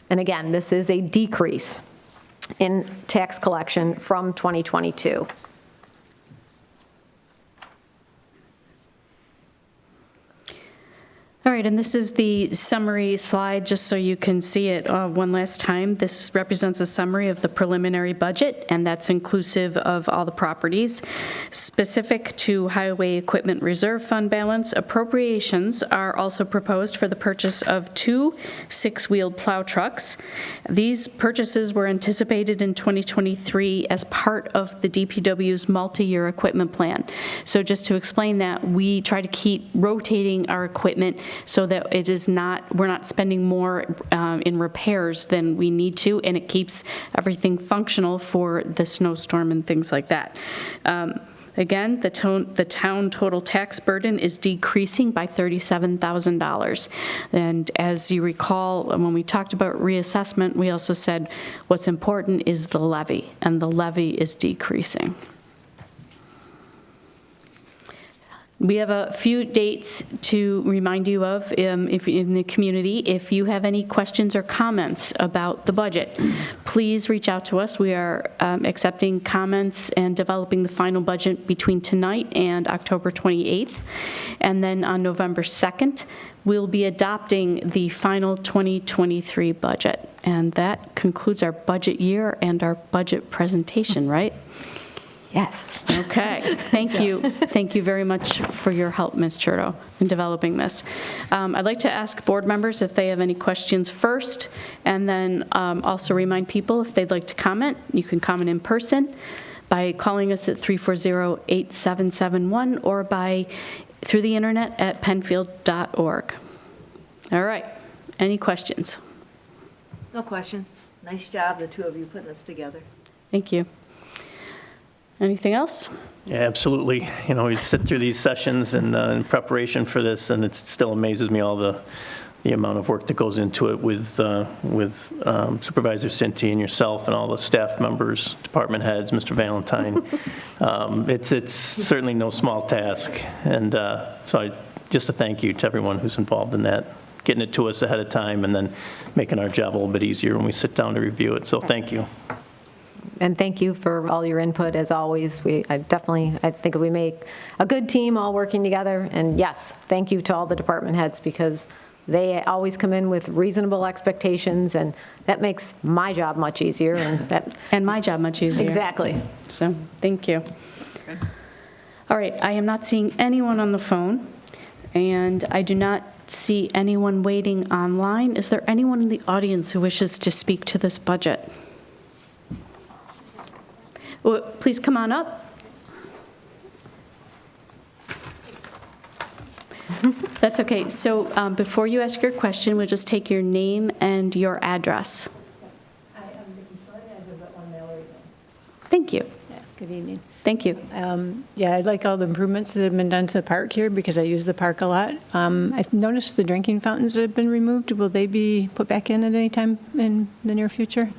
And again, this is a decrease in tax collection from 2022. All right, and this is the summary slide, just so you can see it one last time. This represents a summary of the preliminary budget, and that's inclusive of all the properties. Specific to Highway Equipment Reserve Fund balance, appropriations are also proposed for the purchase of 2 6-wheeled plow trucks. These purchases were anticipated in 2023 as part of the DPW's multi-year equipment plan. So just to explain that, we try to keep rotating our equipment so that it is not, we're not spending more in repairs than we need to, and it keeps everything functional for the snowstorm and things like that. Again, the town total tax burden is decreasing by $37,000. And as you recall, when we talked about reassessment, we also said what's important is the levy, and the levy is decreasing. We have a few dates to remind you of if in the community. If you have any questions or comments about the budget, please reach out to us. We are accepting comments and developing the final budget between tonight and October 28th. And then on November 2nd, we'll be adopting the final 2023 budget. And that concludes our budget year and our budget presentation, right? Yes. Okay, thank you. Thank you very much for your help, Ms. Chertow, in developing this. I'd like to ask board members if they have any questions first, and then also remind people if they'd like to comment, you can comment in person by calling us at 340-8771 or through the internet at penfield.org. All right, any questions? No questions. Nice job, the two of you putting this together. Thank you. Anything else? Yeah, absolutely. You know, we sit through these sessions and in preparation for this, and it still amazes me all the amount of work that goes into it with Supervisor Cinti and yourself and all the staff members, department heads, Mr. Valentine. It's certainly no small task, and so just a thank you to everyone who's involved in that, getting it to us ahead of time and then making our job a little bit easier when we sit down to review it. So thank you. And thank you for all your input, as always. I think we make a good team all working together. And yes, thank you to all the department heads, because they always come in with reasonable expectations, and that makes my job much easier. And my job much easier. Exactly. So, thank you. All right, I am not seeing anyone on the phone, and I do not see anyone waiting online. Is there anyone in the audience who wishes to speak to this budget? Well, please come on up. That's okay. So before you ask your question, we'll just take your name and your address. I am Vicki Flood. I live at 1 Mallory Lane. Thank you. Yeah, good evening. Thank you. Yeah, I'd like all the improvements that have been done to the park here, because I use the park a lot. I've noticed the drinking fountains that have been removed. Will they be put back in at any time in the near future?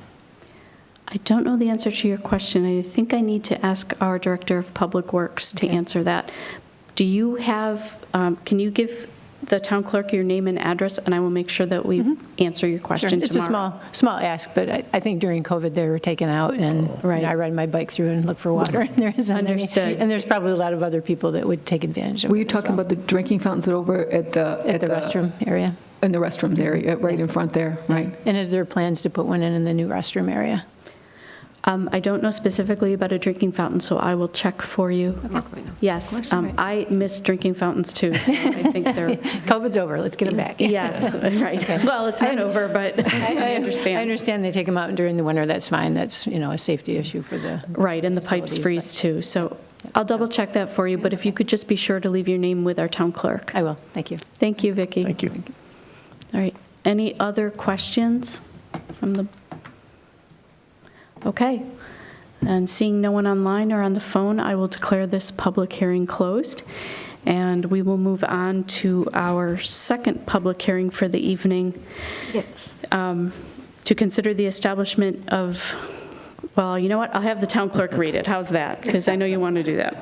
I don't know the answer to your question. I think I need to ask our Director of Public Works to answer that. Do you have, can you give the town clerk your name and address, and I will make sure that we answer your question Sure. It's tomorrow. a small ask, but I think during COVID they were taken out, and Right. I ride my bike through and look for water. And there isn't any. Understood. And there's probably a lot of other people that would take advantage of it. Were you as talking well. about the drinking fountains over at the restroom area? In the restrooms area, right in front there, right? And is there plans to put one in the new restroom area? I don't know specifically about a drinking fountain, so I will check for you. Yes, I miss drinking fountains too, so I think they're... COVID's over, let's get them back. Yes, right. Well, it's not over, but I understand. I understand they take them out during the winter, that's fine, that's, a safety issue for the... Right, and the pipes facilities, freeze too, so I'll double check that for you, but if you could just be sure to leave your name with our town clerk. I will, thank you. Thank you, Vicki. Thank you. All right, any other questions from the... Okay, and seeing no one online or on the phone, I will declare this public hearing closed, and we will move on to our second public hearing for the evening, to consider the establishment of, well, you know what, I'll have the town clerk read it. How's that? Because I know you want to do that.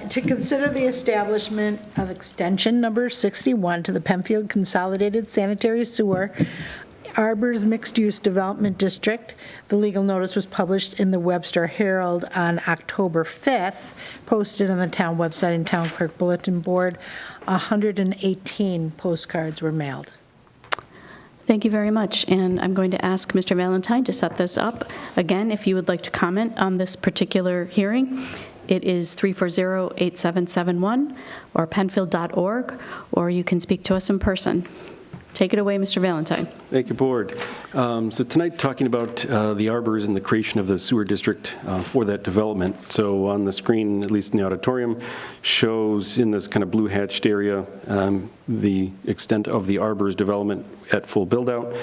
To consider the establishment of extension number 61 to the Penfield Consolidated Sanitary Sewer-Arbors Mixed-Use Development District. The legal notice was published in the Webster Herald on October 5th, posted on the town website and town clerk bulletin board. 118 postcards were mailed. Thank you very much, and I'm going to ask Mr. Valentine to set this up. Again, if you would like to comment on this particular hearing, it is 340-8771 or penfield.org, or you can speak to us in person. Take it away, Mr. Valentine. Thank you, Board. So tonight, talking about the arbors and the creation of the sewer district for that development. So on the screen, at least in the auditorium, shows in this kind of blue hatched area the extent of the arbors development at full build-out.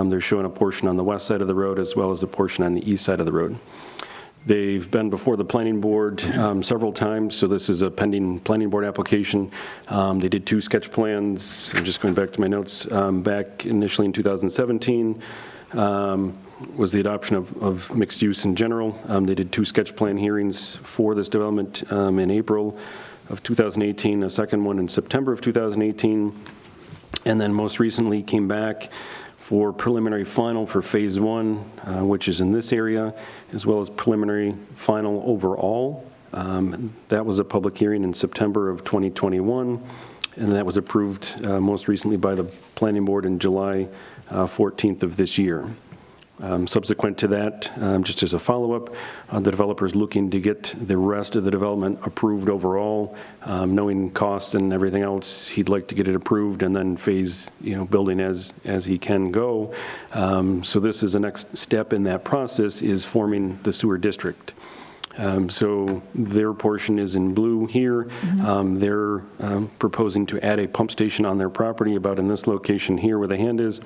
They're showing a portion on the west side of the road as well as a portion on the east side of the road. They've been before the planning board several times, so this is a pending planning board application. They did 2 sketch plans. I'm just going back to my notes. Back initially in 2017 was the adoption of mixed use in general. They did 2 sketch plan hearings for this development in April of 2018, a second one in September of 2018, and then most recently came back for preliminary final for Phase 1, which is in this area, as well as preliminary final overall. That was a public hearing in September of 2021, and that was approved most recently by the Planning Board in July 14th of this year. Subsequent to that, just as a follow-up, the developer is looking to get the rest of the development approved overall, knowing costs and everything else. He'd like to get it approved and then phase, building as he can go. So this is the next step in that process, is forming the sewer district. So their portion is in blue here. They're proposing to add a pump station on their property, about in this location here where the hand is.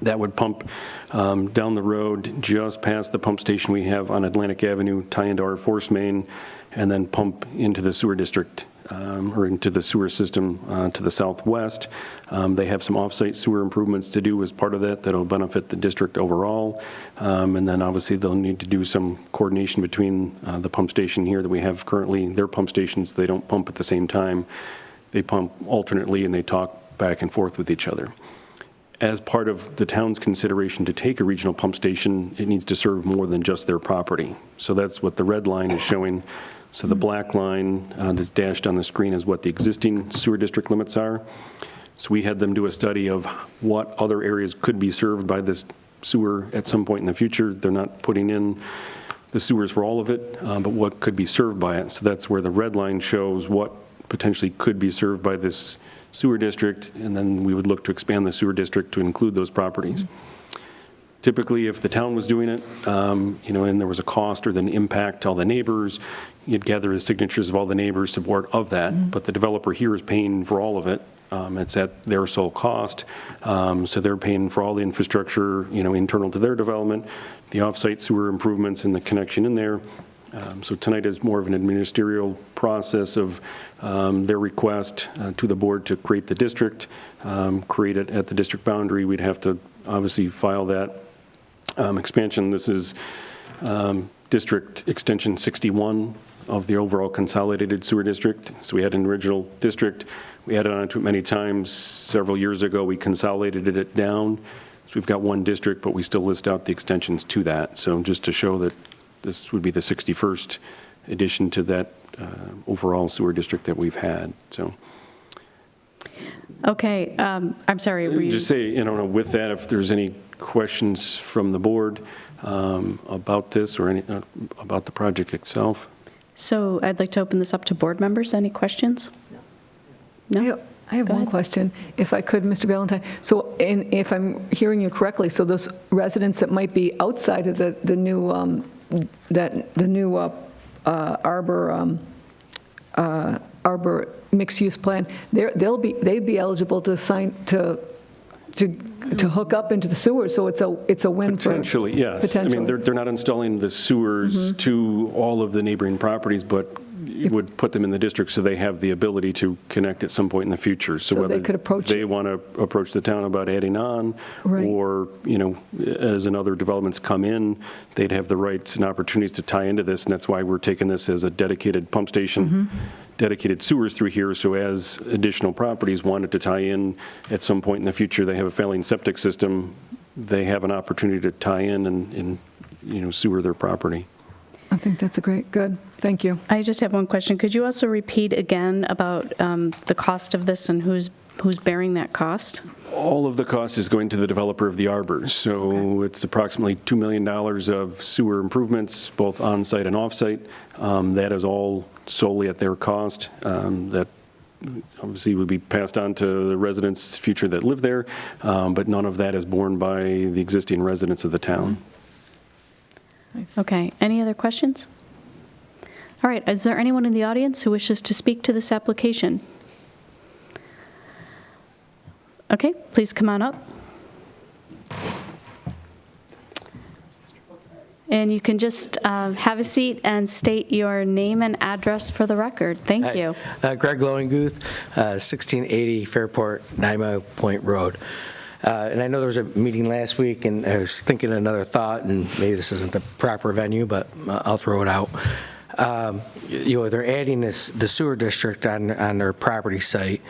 That would pump down the road just past the pump station we have on Atlantic Avenue, tie into our force main, and then pump into the sewer district, or into the sewer system to the southwest. They have some off-site sewer improvements to do as part of that that'll benefit the district overall. And then obviously they'll need to do some coordination between the pump station here that we have currently. Their pump stations, they don't pump at the same time. They pump alternately and they talk back and forth with each other. As part of the town's consideration to take a regional pump station, it needs to serve more than just their property. So that's what the red line is showing. So the black line that's dashed on the screen is what the existing sewer district limits are. So we had them do a study of what other areas could be served by this sewer at some point in the future. They're not putting in the sewers for all of it, but what could be served by it. So that's where the red line shows what potentially could be served by this sewer district, and then we would look to expand the sewer district to include those properties. Typically, if the town was doing it, and there was a cost or an impact to all the neighbors, you'd gather the signatures of all the neighbors' support of that. But the developer here is paying for all of it. It's at their sole cost. So they're paying for all the infrastructure, internal to their development, the off-site sewer improvements and the connection in there. So tonight is more of an administrative process of their request to the board to create the district, create it at the district boundary. We'd have to obviously file that expansion. This is District Extension 61 of the overall Consolidated Sewer District. So we had an original district. We added on to it many times. Several years ago, we consolidated it down. So we've got one district, but we still list out the extensions to that. So just to show that this would be the 61st addition to that overall sewer district that we've had. So. Okay, I'm sorry. Were you... Just say, with that, if there's any questions from the board about this or any about the project itself. So I'd like to open this up to board members. Any questions? No? I have one question, if I could, Mr. Valentine. So, if I'm hearing you correctly, so those residents that might be outside of the new Arbor mixed-use plan, they'd be eligible to sign to hook up into the sewer. So it's a win potentially, yes. Potentially. I mean, they're not installing the sewers to all of the neighboring properties, but it would put them in the district so they have the ability to connect at some point in the future. So whether they could approach they want to approach the town about adding on, right, or, as another developments come in, they'd have the rights and opportunities to tie into this, and that's why we're taking this as a dedicated pump station, dedicated sewers through here, so as additional properties wanted to tie in at some point in the future, they have a failing septic system, they have an opportunity to tie in and sewer their property. I think that's good. Thank you. I just have one question. Could you also repeat again about the cost of this and who's bearing that cost? All of the cost is going to the developer of the Arbors. So it's approximately $2 million of sewer improvements, both on-site and off-site. That is all solely at their cost. That obviously would be passed on to the residents future that live there, but none of that is borne by the existing residents of the town. Nice. Okay. Any other questions? All right. Is there anyone in the audience who wishes to speak to this application? Okay. Please come on up. And you can just have a seat and state your name and address for the record. Thank you. Greg Lowenguth, 1680 Fairport, 9 Mile Point Road. And I know there was a meeting last week, and I was thinking another thought, and maybe this isn't the proper venue, but I'll throw it out. they're adding the sewer district on their property site.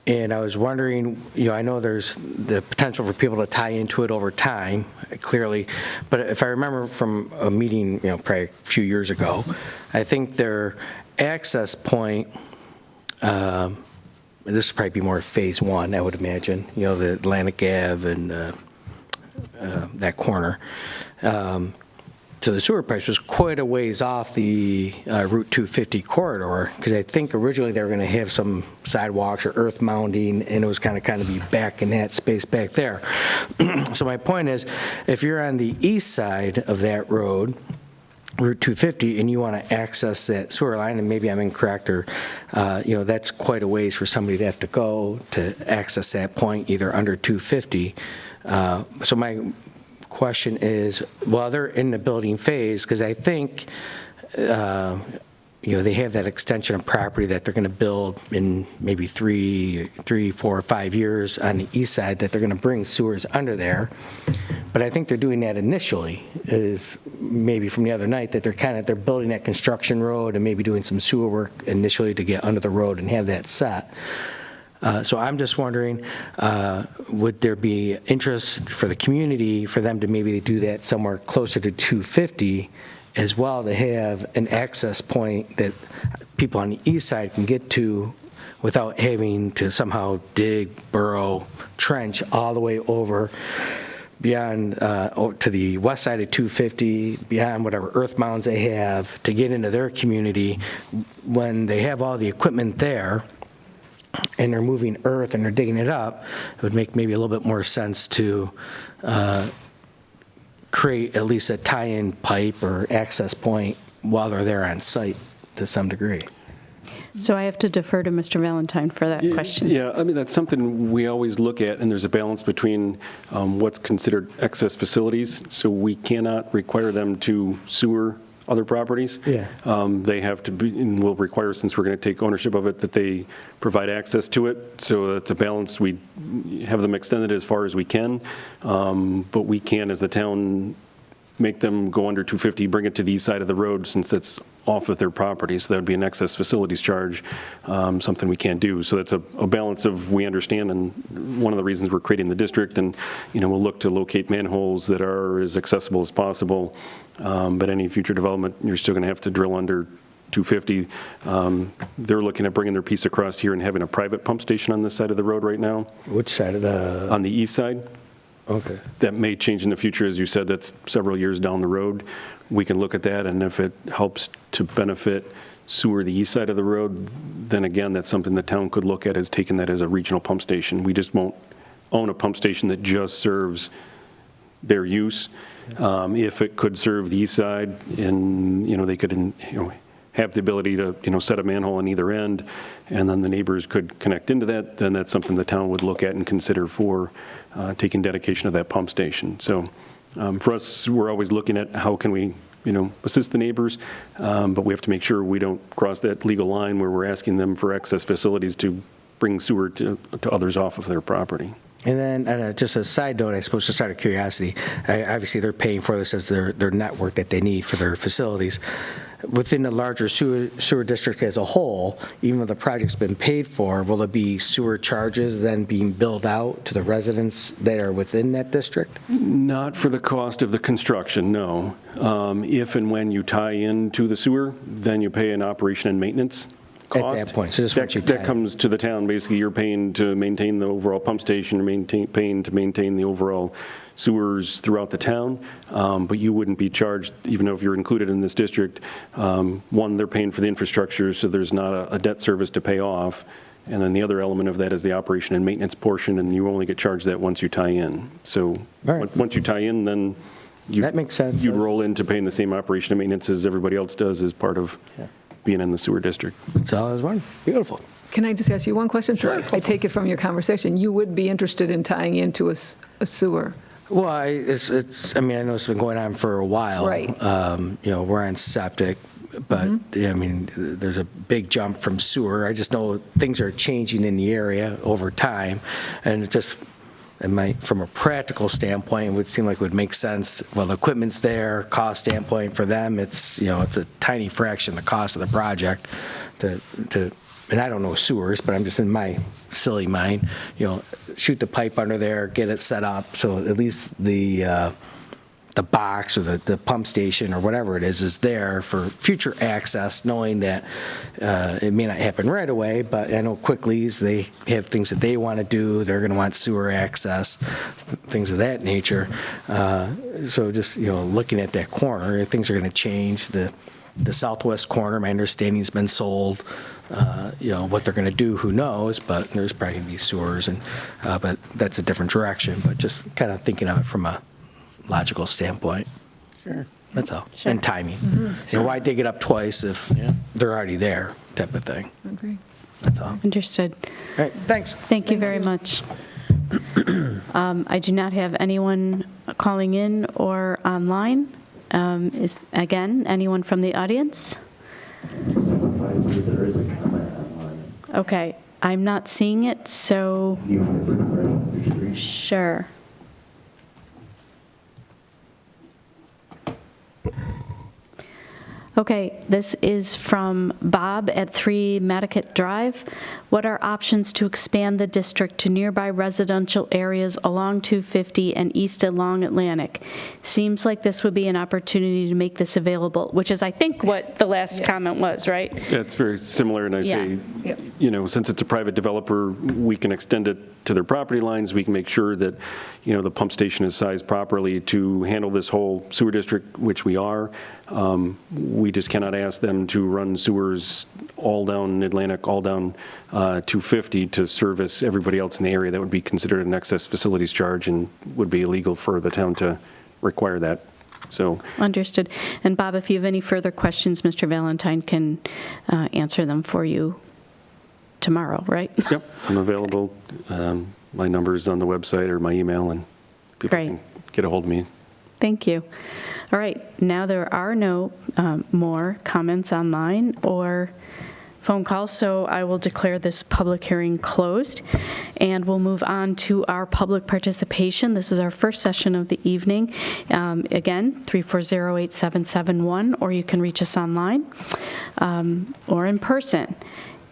And I was wondering, I know there's the potential for people to tie into it over time, clearly, but if I remember from a meeting, probably a few years ago, I think their access point, this would probably be more phase one, I would imagine, the Atlantic Ave and that corner, to the sewer pipes was quite a ways off the Route 250 corridor, because I think originally they were going to have some sidewalks or earth mounding, and it was kind of be back in that space back there. So my point is, if you're on the east side of that road, Route 250, and you want to access that sewer line, and maybe I'm incorrect, or that's quite a ways for somebody to have to go to access that point, either under 250. So my question is, while they're in the building phase, because I think they have that extension of property that they're going to build in maybe 3, 4, or 5 years on the east side, that they're going to bring sewers under there. But I think they're doing that initially, is maybe from the other night, that they're building that construction road and maybe doing some sewer work initially to get under the road and have that set. So I'm just wondering, would there be interest for the community for them to maybe do that somewhere closer to 250 as well, to have an access point that people on the east side can get to without having to somehow dig, burrow, trench all the way over beyond to the west side of 250, beyond whatever earth mounds they have, to get into their community when they have all the equipment there and they're moving earth and they're digging it up. It would make maybe a little bit more sense to create at least a tie-in pipe or access point while they're there on site to some degree. So I have to defer to Mr. Valentine for that question. Yeah, I mean, that's something we always look at, and there's a balance between what's considered excess facilities, so we cannot require them to sewer other properties. Yeah. They have to be, and will require, since we're going to take ownership of it, that they provide access to it. So it's a balance. We have them extended as far as we can, but we can, as the town, make them go under 250, bring it to the east side of the road, since it's off of their property. So that would be an excess facilities charge, something we can't do. So that's a balance of, we understand, and one of the reasons we're creating the district, and we'll look to locate manholes that are as accessible as possible. But any future development, you're still going to have to drill under 250. They're looking at bringing their piece across here and having a private pump station on this side of the road right now. Which side of the? On the east side. Okay. That may change in the future, as you said, that's several years down the road. We can look at that, and if it helps to benefit sewer the east side of the road, then again, that's something the town could look at, as taking that as a regional pump station. We just won't own a pump station that just serves their use. If it could serve the east side, and they could have the ability to set a manhole on either end, and then the neighbors could connect into that, then that's something the town would look at and consider for taking dedication of that pump station. So for us, we're always looking at how can we assist the neighbors, but we have to make sure we don't cross that legal line where we're asking them for excess facilities to bring sewer to others off of their property. And then just a side note, I suppose, just out of curiosity, obviously they're paying for this as their network that they need for their facilities. Within the larger sewer district as a whole, even though the project's been paid for, will there be sewer charges then being billed out to the residents that are within that district? Not for the cost of the construction, no. If and when you tie into the sewer, then you pay an operation and maintenance cost. At that point, so just once you that comes to the town. Basically, you're paying to maintain the overall pump station, or paying to maintain the overall sewers throughout the town, but you wouldn't be charged, even though if you're included in this district. One, they're paying for the infrastructure, so there's not a debt service to pay off, and then the other element of that is the operation and maintenance portion, and you only get charged that once you tie in. So once you tie in, then that makes sense. You'd roll into paying the same operation and maintenance as everybody else does as part of being in the sewer district. That's all I was wondering. Beautiful. Can I just ask you one question? Sure. I take it from your conversation, you would be interested in tying into a sewer? Well, I know it's been going on for a while. Right. We're on septic, but there's a big jump from sewer. I just know things are changing in the area over time, and it might, from a practical standpoint, it would seem like it would make sense. Well, the equipment's there, cost standpoint for them, it's, it's a tiny fraction of the cost of the project to and I don't know sewers, but I'm just in my silly mind, shoot the pipe under there, get it set up, so at least the box or the pump station or whatever it is there for future access, knowing that it may not happen right away, but I know Quicklies, they have things that they want to do. They're going to want sewer access, things of that nature. So just, looking at that corner, things are going to change. The southwest corner, my understanding, has been sold. What they're going to do, who knows, but there's probably going to be sewers, but that's a different direction. But just kind of thinking of it from a logical standpoint. Sure. That's all. Sure. And timing. Why dig it up twice if they're already there, type of thing. Agree. That's all. Understood. All right, thanks. Thank you very much. I do not have anyone calling in or online. Is, again, anyone from the audience? There is a comment online. Okay, I'm not seeing it, so. You want to bring it right up your screen? Sure. Okay, this is from Bob at 3 Matticat Drive. What are options to expand the district to nearby residential areas along 250 and east along Atlantic? Seems like this would be an opportunity to make this available, which is, I think, what the last comment was, right? Yeah, it's very similar, and I say, Yep. Since it's a private developer, we can extend it to their property lines. We can make sure that, the pump station is sized properly to handle this whole sewer district, which we are. We just cannot ask them to run sewers all down Atlantic, all down 250 to service everybody else in the area. That would be considered an excess facilities charge and would be illegal for the town to require that. So Understood. And Bob, if you have any further questions, Mr. Valentine can answer them for you tomorrow, right? Yep, I'm available. My number's on the website or my email, and people Great. can get a hold of me. Thank you. All right, now there are no more comments online or phone calls, so I will declare this public hearing closed, and we'll move on to our public participation. This is our first session of the evening. Again, 340-8771, or you can reach us online or in person.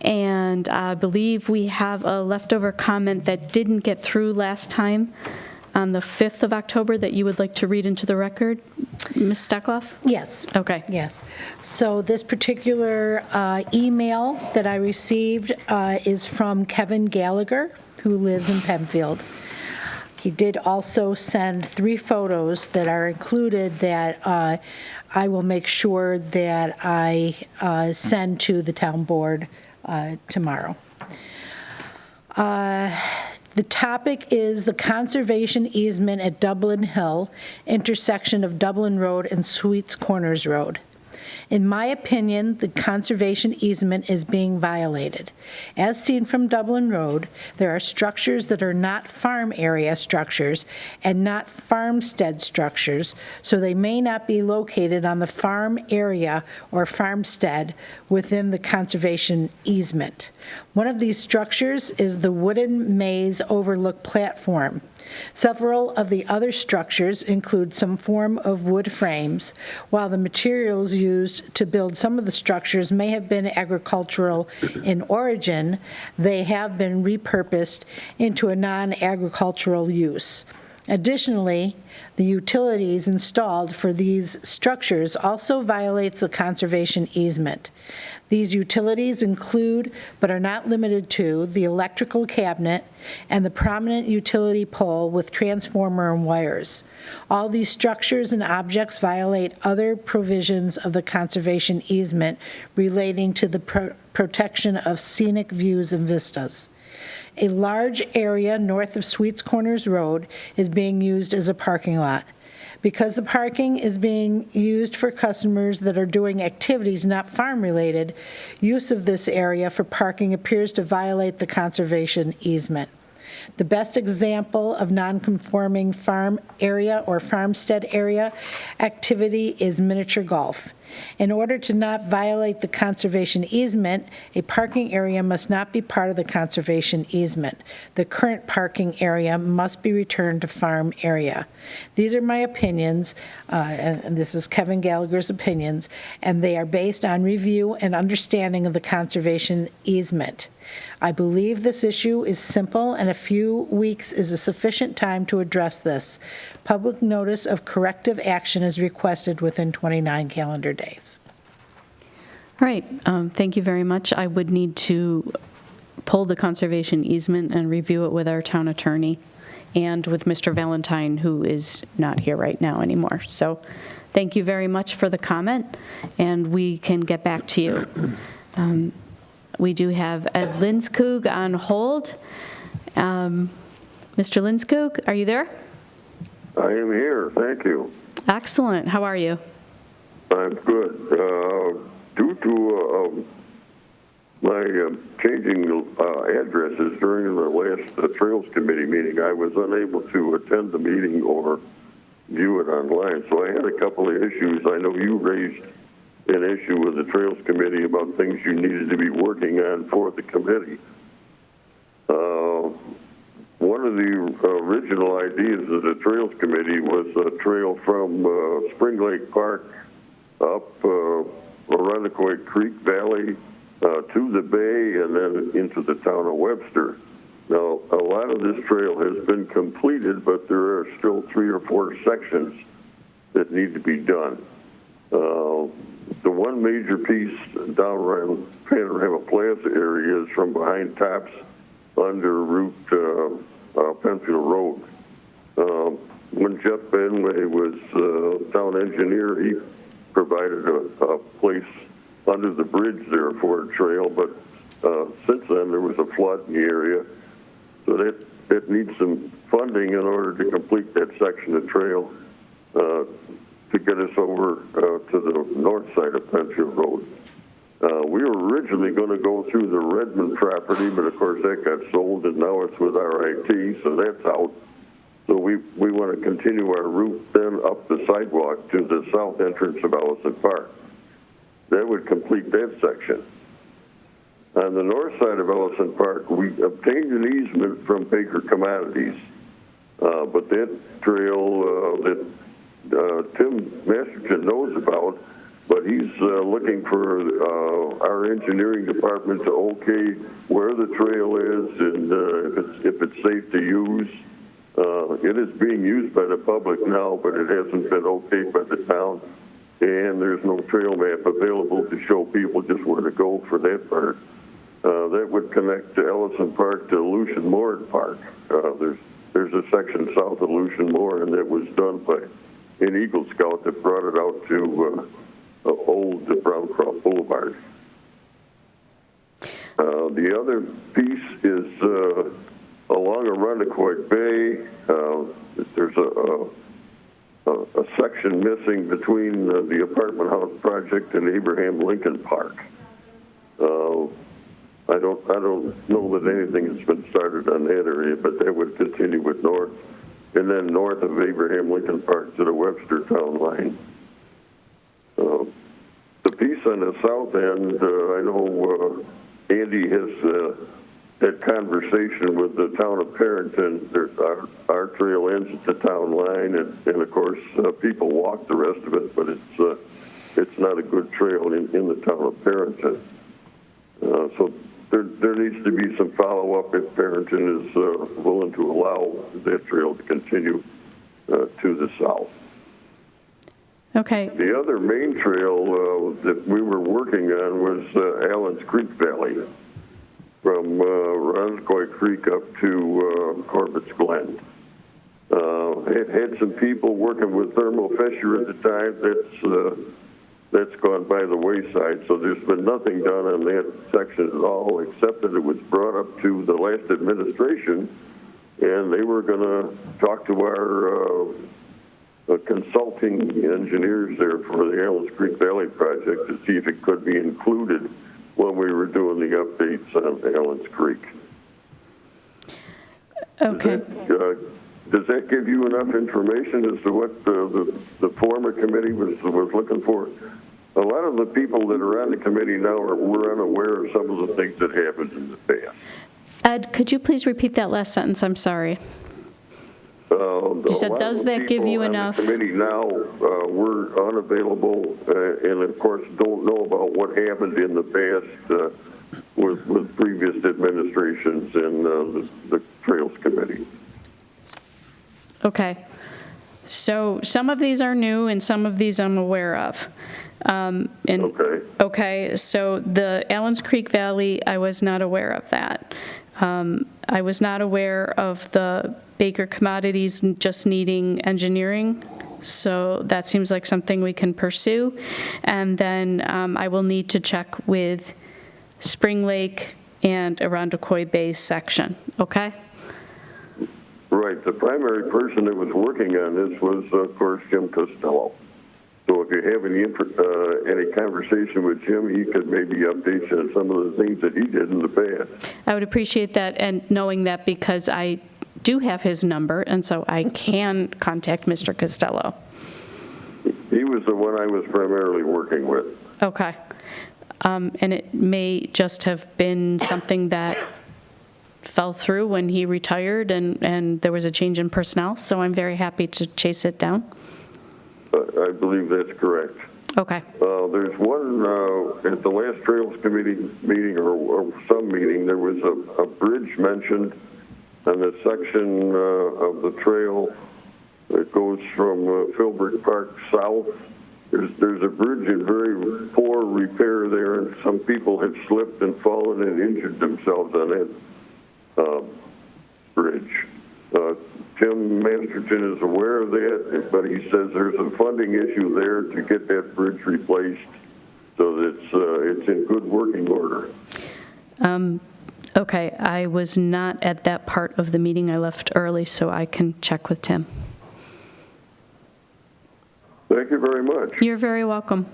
And I believe we have a leftover comment that didn't get through last time on the 5th of October that you would like to read into the record, Ms. Steckloff? Yes. Okay. Yes. So this particular email that I received is from Kevin Gallagher, who lives in Penfield. He did also send 3 photos that are included that I will make sure that I send to the town board tomorrow. The topic is the conservation easement at Dublin Hill, intersection of Dublin Road and Sweets Corners Road. In my opinion, the conservation easement is being violated. As seen from Dublin Road, there are structures that are not farm area structures and not farmstead structures, so they may not be located on the farm area or farmstead within the conservation easement. One of these structures is the wooden maze overlook platform. Several of the other structures include some form of wood frames, while the materials used to build some of the structures may have been agricultural in origin. They have been repurposed into a non-agricultural use. Additionally, the utilities installed for these structures also violates the conservation easement. These utilities include, but are not limited to, the electrical cabinet and the prominent utility pole with transformer and wires. All these structures and objects violate other provisions of the conservation easement relating to the protection of scenic views and vistas. A large area north of Sweets Corners Road is being used as a parking lot. Because the parking is being used for customers that are doing activities not farm-related, use of this area for parking appears to violate the conservation easement. The best example of non-conforming farm area or farmstead area activity is miniature golf. In order to not violate the conservation easement, a parking area must not be part of the conservation easement. The current parking area must be returned to farm area. These are my opinions, and this is Kevin Gallagher's opinions, and they are based on review and understanding of the conservation easement. I believe this issue is simple, and a few weeks is a sufficient time to address this. Public notice of corrective action is requested within 29 calendar days. All right, thank you very much. I would need to pull the conservation easement and review it with our town attorney and with Mr. Valentine, who is not here right now anymore. So thank you very much for the comment, and we can get back to you. We do have Ed Linskog on hold. Mr. Linskog, are you there? I am here, thank you. Excellent. How are you? I'm good. Due to my changing addresses during the last Trails Committee meeting, I was unable to attend the meeting or view it online. So I had a couple of issues. I know you raised an issue with the Trails Committee about things you needed to be working on for the committee. One of the original ideas of the Trails Committee was a trail from Spring Lake Park up Arundecoit Creek Valley to the bay and then into the town of Webster. Now, a lot of this trail has been completed, but there are still 3 or 4 sections that need to be done. The one major piece down around Panorama Plaza area is from behind Tops under Route Penfield Road. When Jeff Benway was town engineer, he provided a place under the bridge there for a trail, but since then there was a flood in the area, so that needs some funding in order to complete that section of trail to get us over to the north side of Penfield Road. We were originally going to go through the Redmond property, but of course that got sold, and now it's with RIT, so that's out. So we want to continue our route then up the sidewalk to the south entrance of Ellison Park. That would complete that section. On the north side of Ellison Park, we obtained an easement from Baker Commodities, but that trail that Tim Masterton knows about, but he's looking for our engineering department to okay where the trail is and if it's safe to use. It is being used by the public now, but it hasn't been okayed by the town, and there's no trail map available to show people just where to go for that part. That would connect to Ellison Park to Lucian Moore Park. There's a section south of Lucian Moore, and that was done by an Eagle Scout that brought it out to old Browncroft Boulevard. The other piece is along Arundecoit Bay. There's a section missing between the apartment house project and Abraham Lincoln Park. I don't know that anything has been started on that area, but that would continue with north, and then north of Abraham Lincoln Park to the Webster town line. The piece on the south end, I know Andy has had conversation with the town of Perrington. Our trail ends at the town line, and of course people walk the rest of it, but it's not a good trail in the town of Perrington. So there needs to be some follow-up if Perrington is willing to allow that trail to continue to the south. Okay. The other main trail that we were working on was Allen's Creek Valley, from Roscoe Creek up to Corbett's Glen. It had some people working with thermal fissure at the time. That's gone by the wayside, so there's been nothing done on that section at all, except that it was brought up to the last administration, and they were going to talk to our consulting engineers there for the Allen's Creek Valley project to see if it could be included when we were doing the updates on Allen's Creek. Okay. Does that give you enough information as to what the former committee was looking for? a lot of the people that are on the committee now were unaware of some of the things that happened in the past. Ed, could you please repeat that last sentence? I'm sorry. You said, does that give you enough? The committee now were unavailable and, of course, don't know about what happened in the past with previous administrations and the Trails Committee. Okay. So some of these are new and some of these I'm aware of. Okay, so the Allens Creek Valley, I was not aware of that. I was not aware of the Baker Commodities just needing engineering, so that seems like something we can pursue. And then I will need to check with Spring Lake and Irondequoit Bay section, okay? Right. The primary person that was working on this was, of course, Jim Costello. So if you have any conversation with Jim, he could maybe update you on some of the things that he did in the past. I would appreciate that, and knowing that, because I do have his number, and so I can contact Mr. Costello. He was the one I was primarily working with. Okay. And it may just have been something that fell through when he retired and there was a change in personnel, so I'm very happy to chase it down. I believe that's correct. Okay. There's one, at the last Trails Committee meeting or some meeting, there was a bridge mentioned on the section of the trail that goes from Philbrook Park south. There's a bridge in very poor repair there, and some people have slipped and fallen and injured themselves on that bridge. Tim Masterton is aware of that, but he says there's a funding issue there to get that bridge replaced so that it's in good working order. Okay, I was not at that part of the meeting. I left early, so I can check with Tim. Thank you very much. You're very welcome.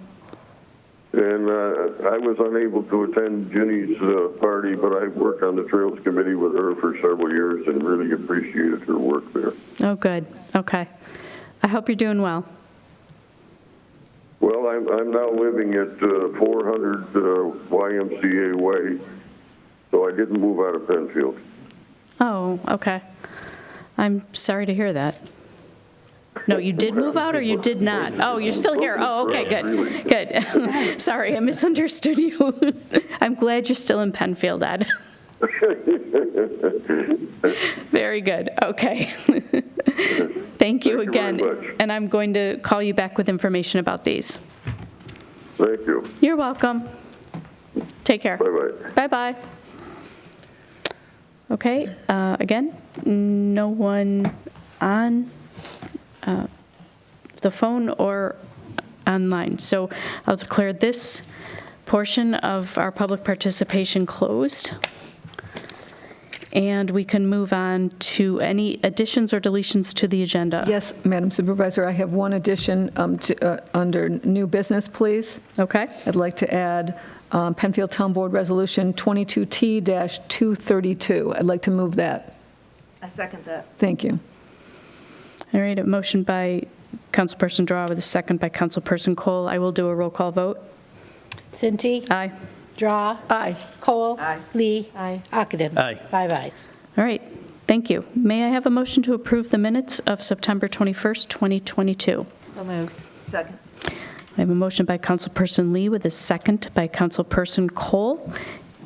And I was unable to attend Ginny's party, but I worked on the Trails Committee with her for several years and really appreciated her work there. Oh, good. Okay. I hope you're doing well. Well, I'm now living at 400 YMCA Way, so I didn't move out of Penfield. Oh, okay. I'm sorry to hear that. No, you did move out or you did not? Oh, you're still here. Oh, okay, good. Good. Sorry, I misunderstood you. I'm glad you're still in Penfield, Ed. Very good. Okay. Thank you again. And I'm going to call you back with information about these. Thank you. You're welcome. Take care. Bye-bye. Bye-bye. Okay, again, no one on the phone or online. So I'll declare this portion of our public participation closed. And we can move on to any additions or deletions to the agenda. Yes, Madam Supervisor, I have one addition under new business, please. Okay. I'd like to add Penfield Town Board Resolution 22T-232. I'd like to move that. I second that. Thank you. All right, a motion by Councilperson Drawe with a second by Councilperson Kohl. I will do a roll call vote. Cinti? Aye. Drawe? Aye. Kohl? Aye. Lee? Aye. Ockenden? Aye. 5 ayes. All right, thank you. May I have a motion to approve the minutes of September 21st, 2022? So moved. Second. I have a motion by Councilperson Lee with a second by Councilperson Kohl.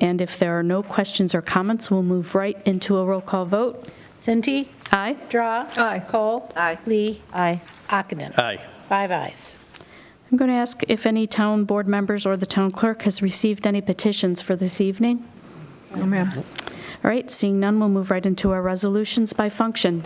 And if there are no questions or comments, we'll move right into a roll call vote. Cinti? Aye. Drawe? Aye. Kohl? Aye. Lee? Aye. Ockenden? Aye. 5 ayes. I'm going to ask if any town board members or the town clerk has received any petitions for this evening. No, ma'am. All right, seeing none, we'll move right into our resolutions by function.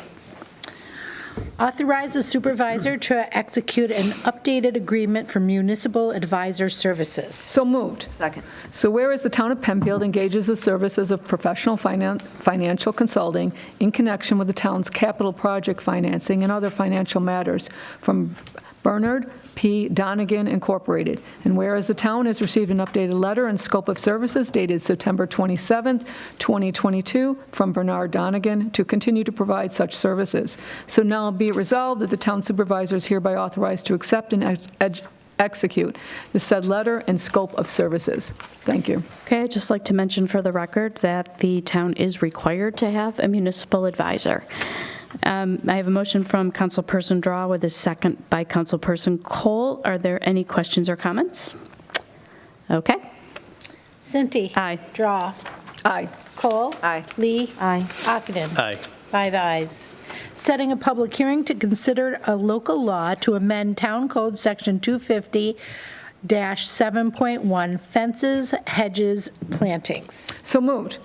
Authorize the supervisor to execute an updated agreement for municipal advisor services. So moved. Second. So whereas the town of Penfield engages the services of professional financial consulting in connection with the town's capital project financing and other financial matters from Bernard P. Donegan Incorporated. And whereas the town has received an updated letter and scope of services dated September 27th, 2022 from Bernard Donegan to continue to provide such services. So now be it resolved that the town supervisor is hereby authorized to accept and execute the said letter and scope of services. Thank you. Okay, I'd just like to mention for the record that the town is required to have a municipal advisor. I have a motion from Councilperson Drawe with a second by Councilperson Kohl. Are there any questions or comments? Okay. Cinti. Aye. Drawe. Aye. Kohl. Aye. Lee. Aye. Ockenden. Aye. 5 ayes. Setting a public hearing to consider a local law to amend Town Code Section 250-7.1 fences, hedges, plantings. So moved.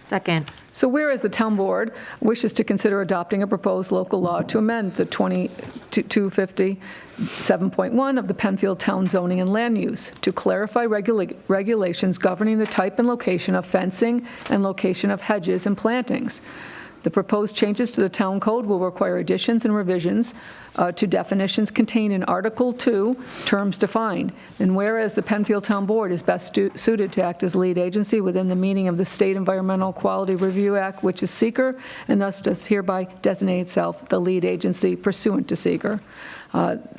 Second. So whereas the town board wishes to consider adopting a proposed local law to amend the 250-7.1 of the Penfield Town Zoning and Land Use to clarify regulations governing the type and location of fencing and location of hedges and plantings. The proposed changes to the town code will require additions and revisions to definitions contained in Article 2, terms defined. And whereas the Penfield Town Board is best suited to act as lead agency within the meaning of the State Environmental Quality Review Act, which is seeker, and thus does hereby designate itself the lead agency pursuant to seeker.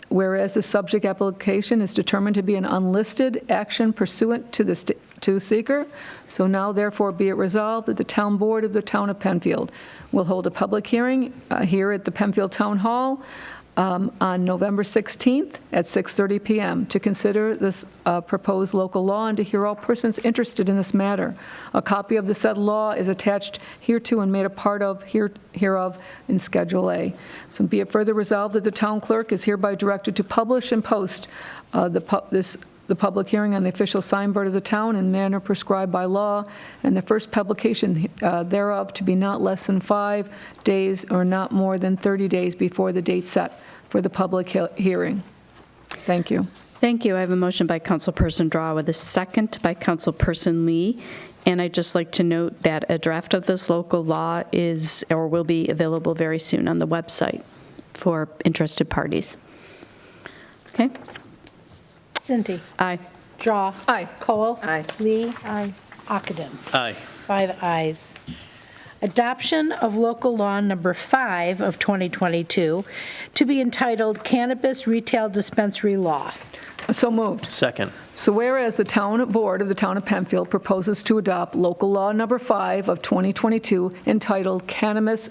Whereas the subject application is determined to be an unlisted action pursuant to the to seeker, so now therefore be it resolved that the town board of the town of Penfield will hold a public hearing here at the Penfield Town Hall on November 16th at 6:30 p.m. to consider this proposed local law and to hear all persons interested in this matter. A copy of the said law is attached hereto and made a part of hereof in Schedule A. So be it further resolved that the town clerk is hereby directed to publish and post the public hearing on the official signboard of the town in manner prescribed by law, and the first publication thereof to be not less than 5 days or not more than 30 days before the date set for the public hearing. Thank you. Thank you. I have a motion by Councilperson Drawe with a second by Councilperson Lee. And I'd just like to note that a draft of this local law is or will be available very soon on the website for interested parties. Okay. Cinti. Aye. Drawe. Aye. Kohl. Aye. Lee. Aye. Ockenden. Aye. 5 ayes. Adoption of local law number 5 of 2022 to be entitled Cannabis Retail Dispensary Law. So moved. Second. So whereas the town board of the town of Penfield proposes to adopt local law number 5 of 2022 entitled Cannabis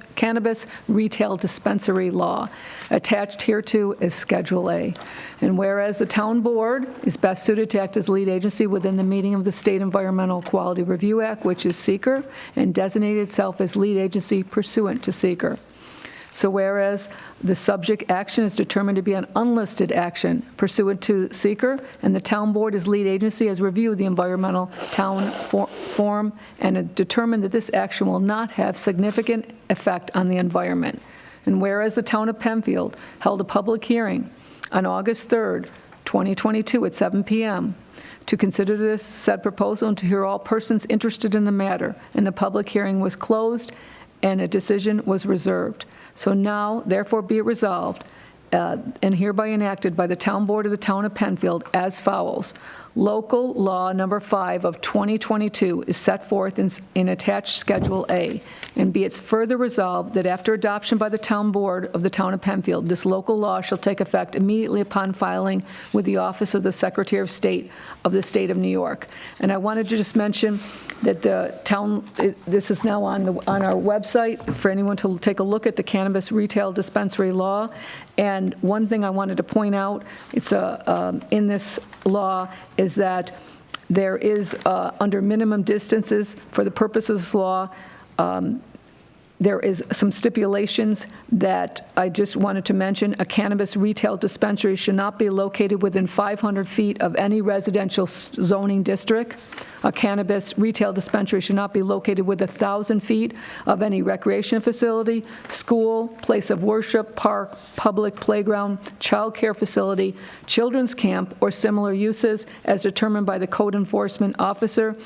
Retail Dispensary Law, attached hereto is Schedule A. And whereas the town board is best suited to act as lead agency within the meaning of the State Environmental Quality Review Act, which is seeker, and designated itself as lead agency pursuant to seeker. So whereas the subject action is determined to be an unlisted action pursuant to seeker, and the town board as lead agency has reviewed the environmental town form and determined that this action will not have significant effect on the environment. And whereas the town of Penfield held a public hearing on August 3rd, 2022 at 7 p.m. to consider this said proposal and to hear all persons interested in the matter, and the public hearing was closed and a decision was reserved. So now, therefore, be it resolved and hereby enacted by the town board of the town of Penfield as follows. Local law number 5 of 2022 is set forth in attached Schedule A, and be it further resolved that after adoption by the town board of the town of Penfield, this local law shall take effect immediately upon filing with the Office of the Secretary of State of the State of New York. And I wanted to just mention that the town, this is now on our website for anyone to take a look at the Cannabis Retail Dispensary Law. And one thing I wanted to point out, it's in this law, is that there is, under minimum distances, for the purpose of this law, there is some stipulations that I just wanted to mention. A cannabis retail dispensary should not be located within 500 feet of any residential zoning district. A cannabis retail dispensary should not be located within 1,000 feet of any recreation facility, school, place of worship, park, public playground, child care facility, children's camp, or similar uses as determined by the code enforcement officer.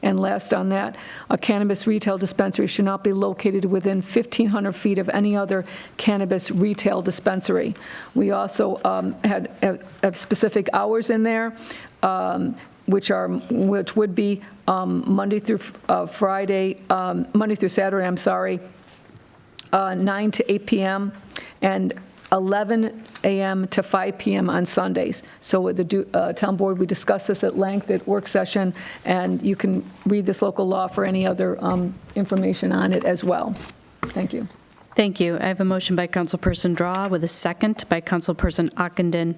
And last on that, a cannabis retail dispensary should not be located within 1,500 feet of any other cannabis retail dispensary. We also have specific hours in there, which would be Monday through Saturday, 9 to 8 p.m. and 11 a.m. to 5 p.m. on Sundays. So with the town board, we discussed this at length at work session, and you can read this local law for any other information on it as well. Thank you. Thank you. I have a motion by Councilperson Drawe with a second by Councilperson Ockenden.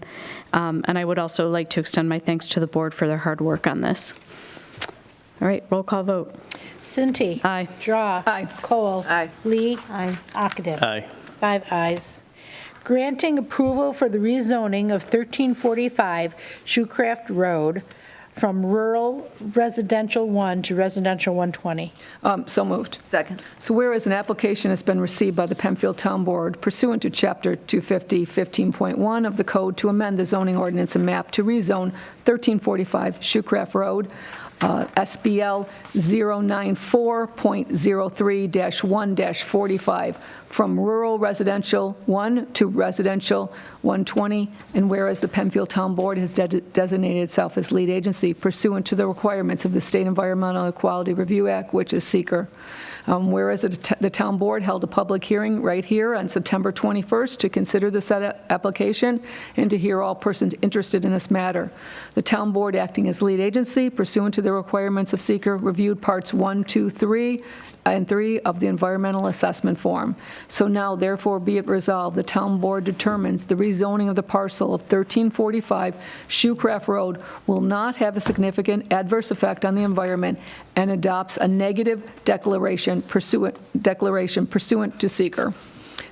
And I would also like to extend my thanks to the board for their hard work on this. All right, roll call vote. Cinti. Aye. Drawe. Aye. Kohl. Aye. Lee. Aye. Ockenden. Aye. 5 ayes. Granting approval for the rezoning of 1345 Shoecraft Road from rural residential 1 to residential 120. So moved. Second. So whereas an application has been received by the Penfield Town Board pursuant to Chapter 250, 15.1 of the Code to amend the zoning ordinance and map to rezone 1345 Shoecraft Road, SBL 094.03-1-45, from rural residential 1 to residential 120, and whereas the Penfield Town Board has designated itself as lead agency pursuant to the requirements of the State Environmental Equality Review Act, which is seeker. Whereas the town board held a public hearing right here on September 21st to consider the said application and to hear all persons interested in this matter. The town board, acting as lead agency pursuant to the requirements of seeker, reviewed parts 1, 2, 3, and 3 of the environmental assessment form. So now, therefore, be it resolved, the town board determines the rezoning of the parcel of 1345 Shoecraft Road will not have a significant adverse effect on the environment and adopts a negative declaration pursuant to seeker.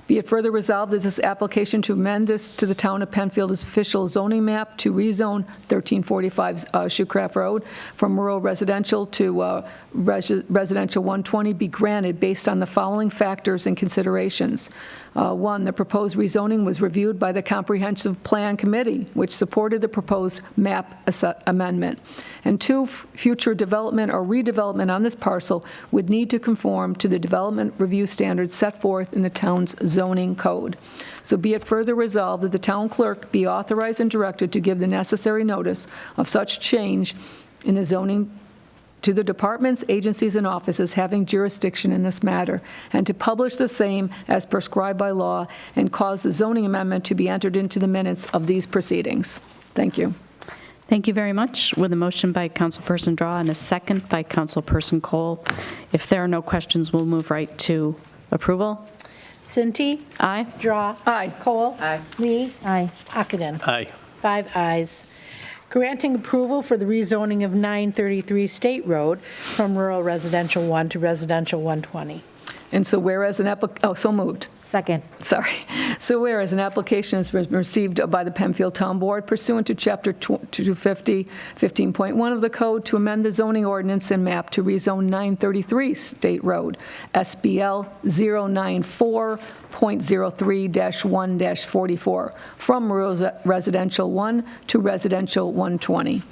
Be it further resolved that this application to amend this to the town of Penfield's official zoning map to rezone 1345 Shoecraft Road from rural residential to residential 120 be granted based on the following factors and considerations. 1, the proposed rezoning was reviewed by the Comprehensive Plan Committee, which supported the proposed map amendment. And 2, future development or redevelopment on this parcel would need to conform to the development review standards set forth in the town's zoning code. So be it further resolved that the town clerk be authorized and directed to give the necessary notice of such change in the zoning to the departments, agencies, and offices having jurisdiction in this matter, and to publish the same as prescribed by law and cause the zoning amendment to be entered into the minutes of these proceedings. Thank you. Thank you very much. With a motion by Councilperson Drawe and a second by Councilperson Kohl. If there are no questions, we'll move right to approval. Cinti. Aye. Drawe. Aye. Kohl. Aye. Lee. Aye. Ockenden. Aye. 5 ayes. Granting approval for the rezoning of 933 State Road from rural residential 1 to residential 120. And so whereas so moved. Second. Sorry. So whereas an application has been received by the Penfield Town Board pursuant to Chapter 250, 15.1 of the Code to amend the zoning ordinance and map to rezone 933 State Road, SBL 094.03-1-44, from rural residential 1 to residential 120.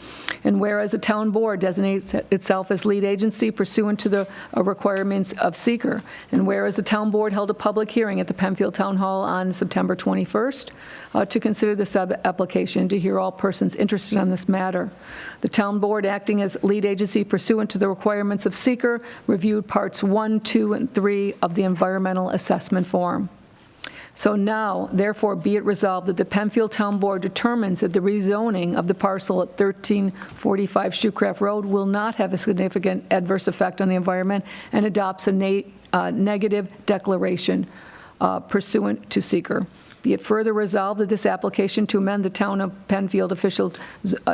And whereas the Town Board designates itself as lead agency pursuant to the requirements of seeker, and whereas the Town Board held a public hearing at the Penfield Town Hall on September 21st to consider this application to hear all persons interested on this matter. The Town Board, acting as lead agency pursuant to the requirements of seeker, reviewed parts 1, 2, and 3 of the environmental assessment form. So now, therefore, be it resolved that the Penfield Town Board determines that the rezoning of the parcel at 1345 Shoecraft Road will not have a significant adverse effect on the environment and adopts a negative declaration pursuant to seeker. Be it further resolved that this application to amend the town of Penfield official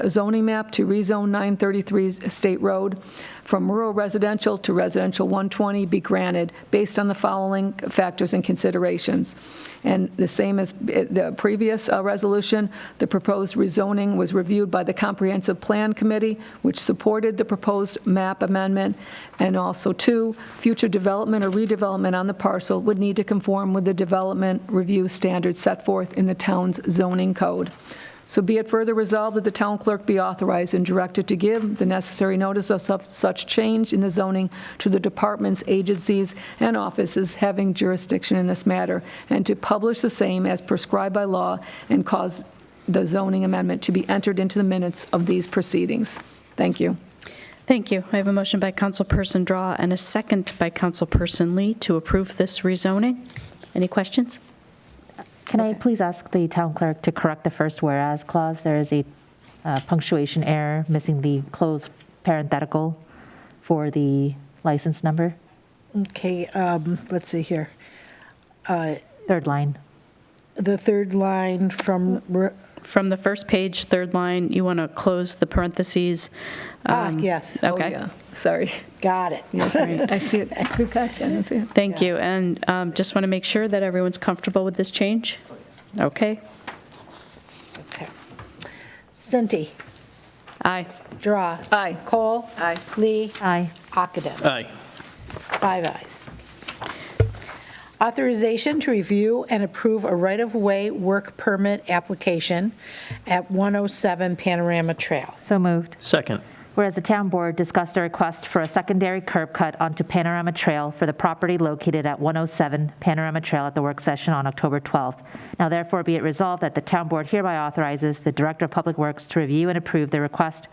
zoning map to rezone 933 State Road from rural residential to residential 120 be granted based on the following factors and considerations. And the same as the previous resolution, the proposed rezoning was reviewed by the Comprehensive Plan Committee, which supported the proposed map amendment. And also, 2, future development or redevelopment on the parcel would need to conform with the development review standards set forth in the town's zoning code. So be it further resolved that the town clerk be authorized and directed to give the necessary notice of such change in the zoning to the departments, agencies, and offices having jurisdiction in this matter, and to publish the same as prescribed by law and cause the zoning amendment to be entered into the minutes of these proceedings. Thank you. Thank you. I have a motion by Councilperson Drawe and a second by Councilperson Lee to approve this rezoning. Any questions? Can I please ask the town clerk to correct the first whereas clause? There is a punctuation error, missing the closed parenthetical for the license number. Okay, let's see here. Third line. The third line from, From the first page, third line, you want to close the parentheses. yes, Oh, Okay. yeah. Sorry. got it. Yes, I see it. Good catch. I didn't see it. Thank you. And just want to make sure that everyone's comfortable with this change. Okay. Okay. Cinti, Aye. Drawe. Aye. Kohl. Aye. Lee. Aye. Ockenden. Aye. 5 ayes. Authorization to review and approve a right-of-way work permit application at 107 Panorama Trail. So moved. Second. Whereas the town board discussed a request for a secondary curb cut onto Panorama Trail for the property located at 107 Panorama Trail at the work session on October 12th. Now therefore be it resolved that the town board hereby authorizes the Director of Public Works to review and approve the request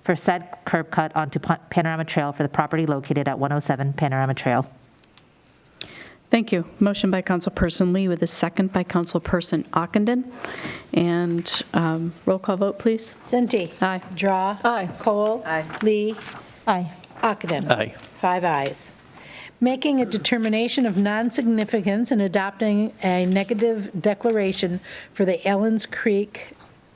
for said curb cut onto Panorama Trail for the property located at 107 Panorama Trail. Thank you. Motion by Councilperson Lee with a second by Councilperson Ockenden. And roll call vote, please. Cinti. Aye. Drawe. Aye. Kohl. Aye. Lee. Aye. Ockenden. Aye. 5 ayes. Making a determination of non-significance and adopting a negative declaration for the Ellens Creek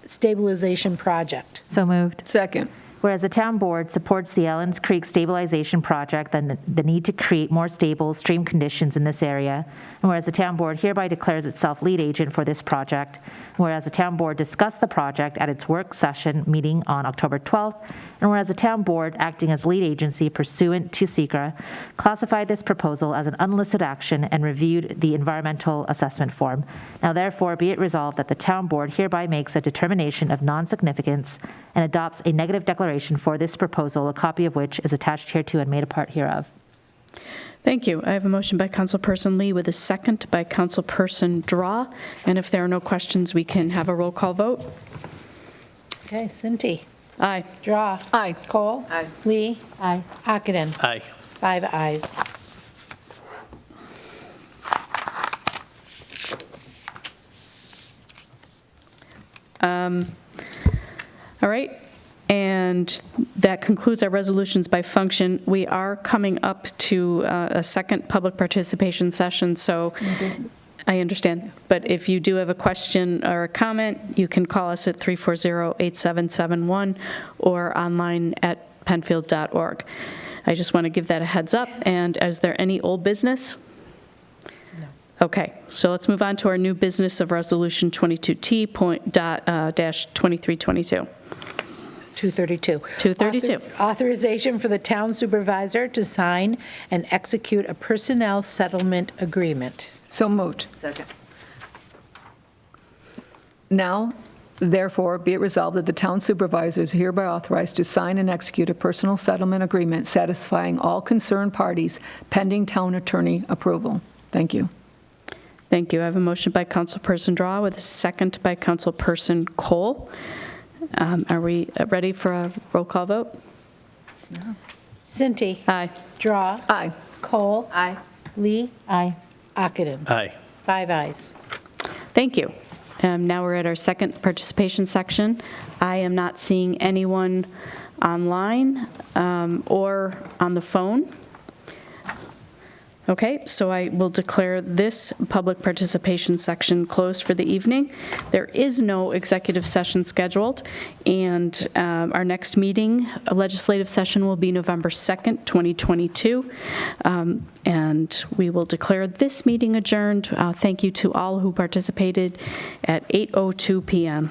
Stabilization Project. So moved. Second. Whereas the town board supports the Ellens Creek Stabilization Project and the need to create more stable stream conditions in this area, and whereas the town board hereby declares itself lead agent for this project, and whereas the town board discussed the project at its work session meeting on October 12th, and whereas the town board, acting as lead agency pursuant to SECRA, classified this proposal as an unlisted action and reviewed the environmental assessment form. Now therefore be it resolved that the town board hereby makes a determination of non-significance and adopts a negative declaration for this proposal, a copy of which is attached hereto and made a part hereof. Thank you. I have a motion by Councilperson Lee with a second by Councilperson Drawe. And if there are no questions, we can have a roll call vote. Okay, Cinti. Aye. Drawe. Aye. Kohl. Aye. Lee. Aye. Ockenden. Aye. 5 ayes. All right. And that concludes our resolutions by function. We are coming up to a second public participation session, so I understand. But if you do have a question or a comment, you can call us at 340-8771 or online at penfield.org. I just want to give that a heads up. And is there any old business? No. Okay, so let's move on to our new business of Resolution 22T.-2322. 232. 232. Authorization for the town supervisor to sign and execute a personnel settlement agreement. So moved. Second. Now, therefore, be it resolved that the town supervisor is hereby authorized to sign and execute a personal settlement agreement satisfying all concerned parties pending town attorney approval. Thank you. Thank you. I have a motion by Councilperson Drawe with a second by Councilperson Kohl. Are we ready for a roll call vote? No. Cinti. Aye. Drawe. Aye. Kohl. Aye. Lee. Aye. Ockenden. Aye. 5 ayes. Thank you. Now we're at our second participation section. I am not seeing anyone online or on the phone. Okay, so I will declare this public participation section closed for the evening. There is no executive session scheduled, and our next meeting, a legislative session, will be November 2nd, 2022, and we will declare this meeting adjourned. Thank you to all who participated at 8:02 p.m.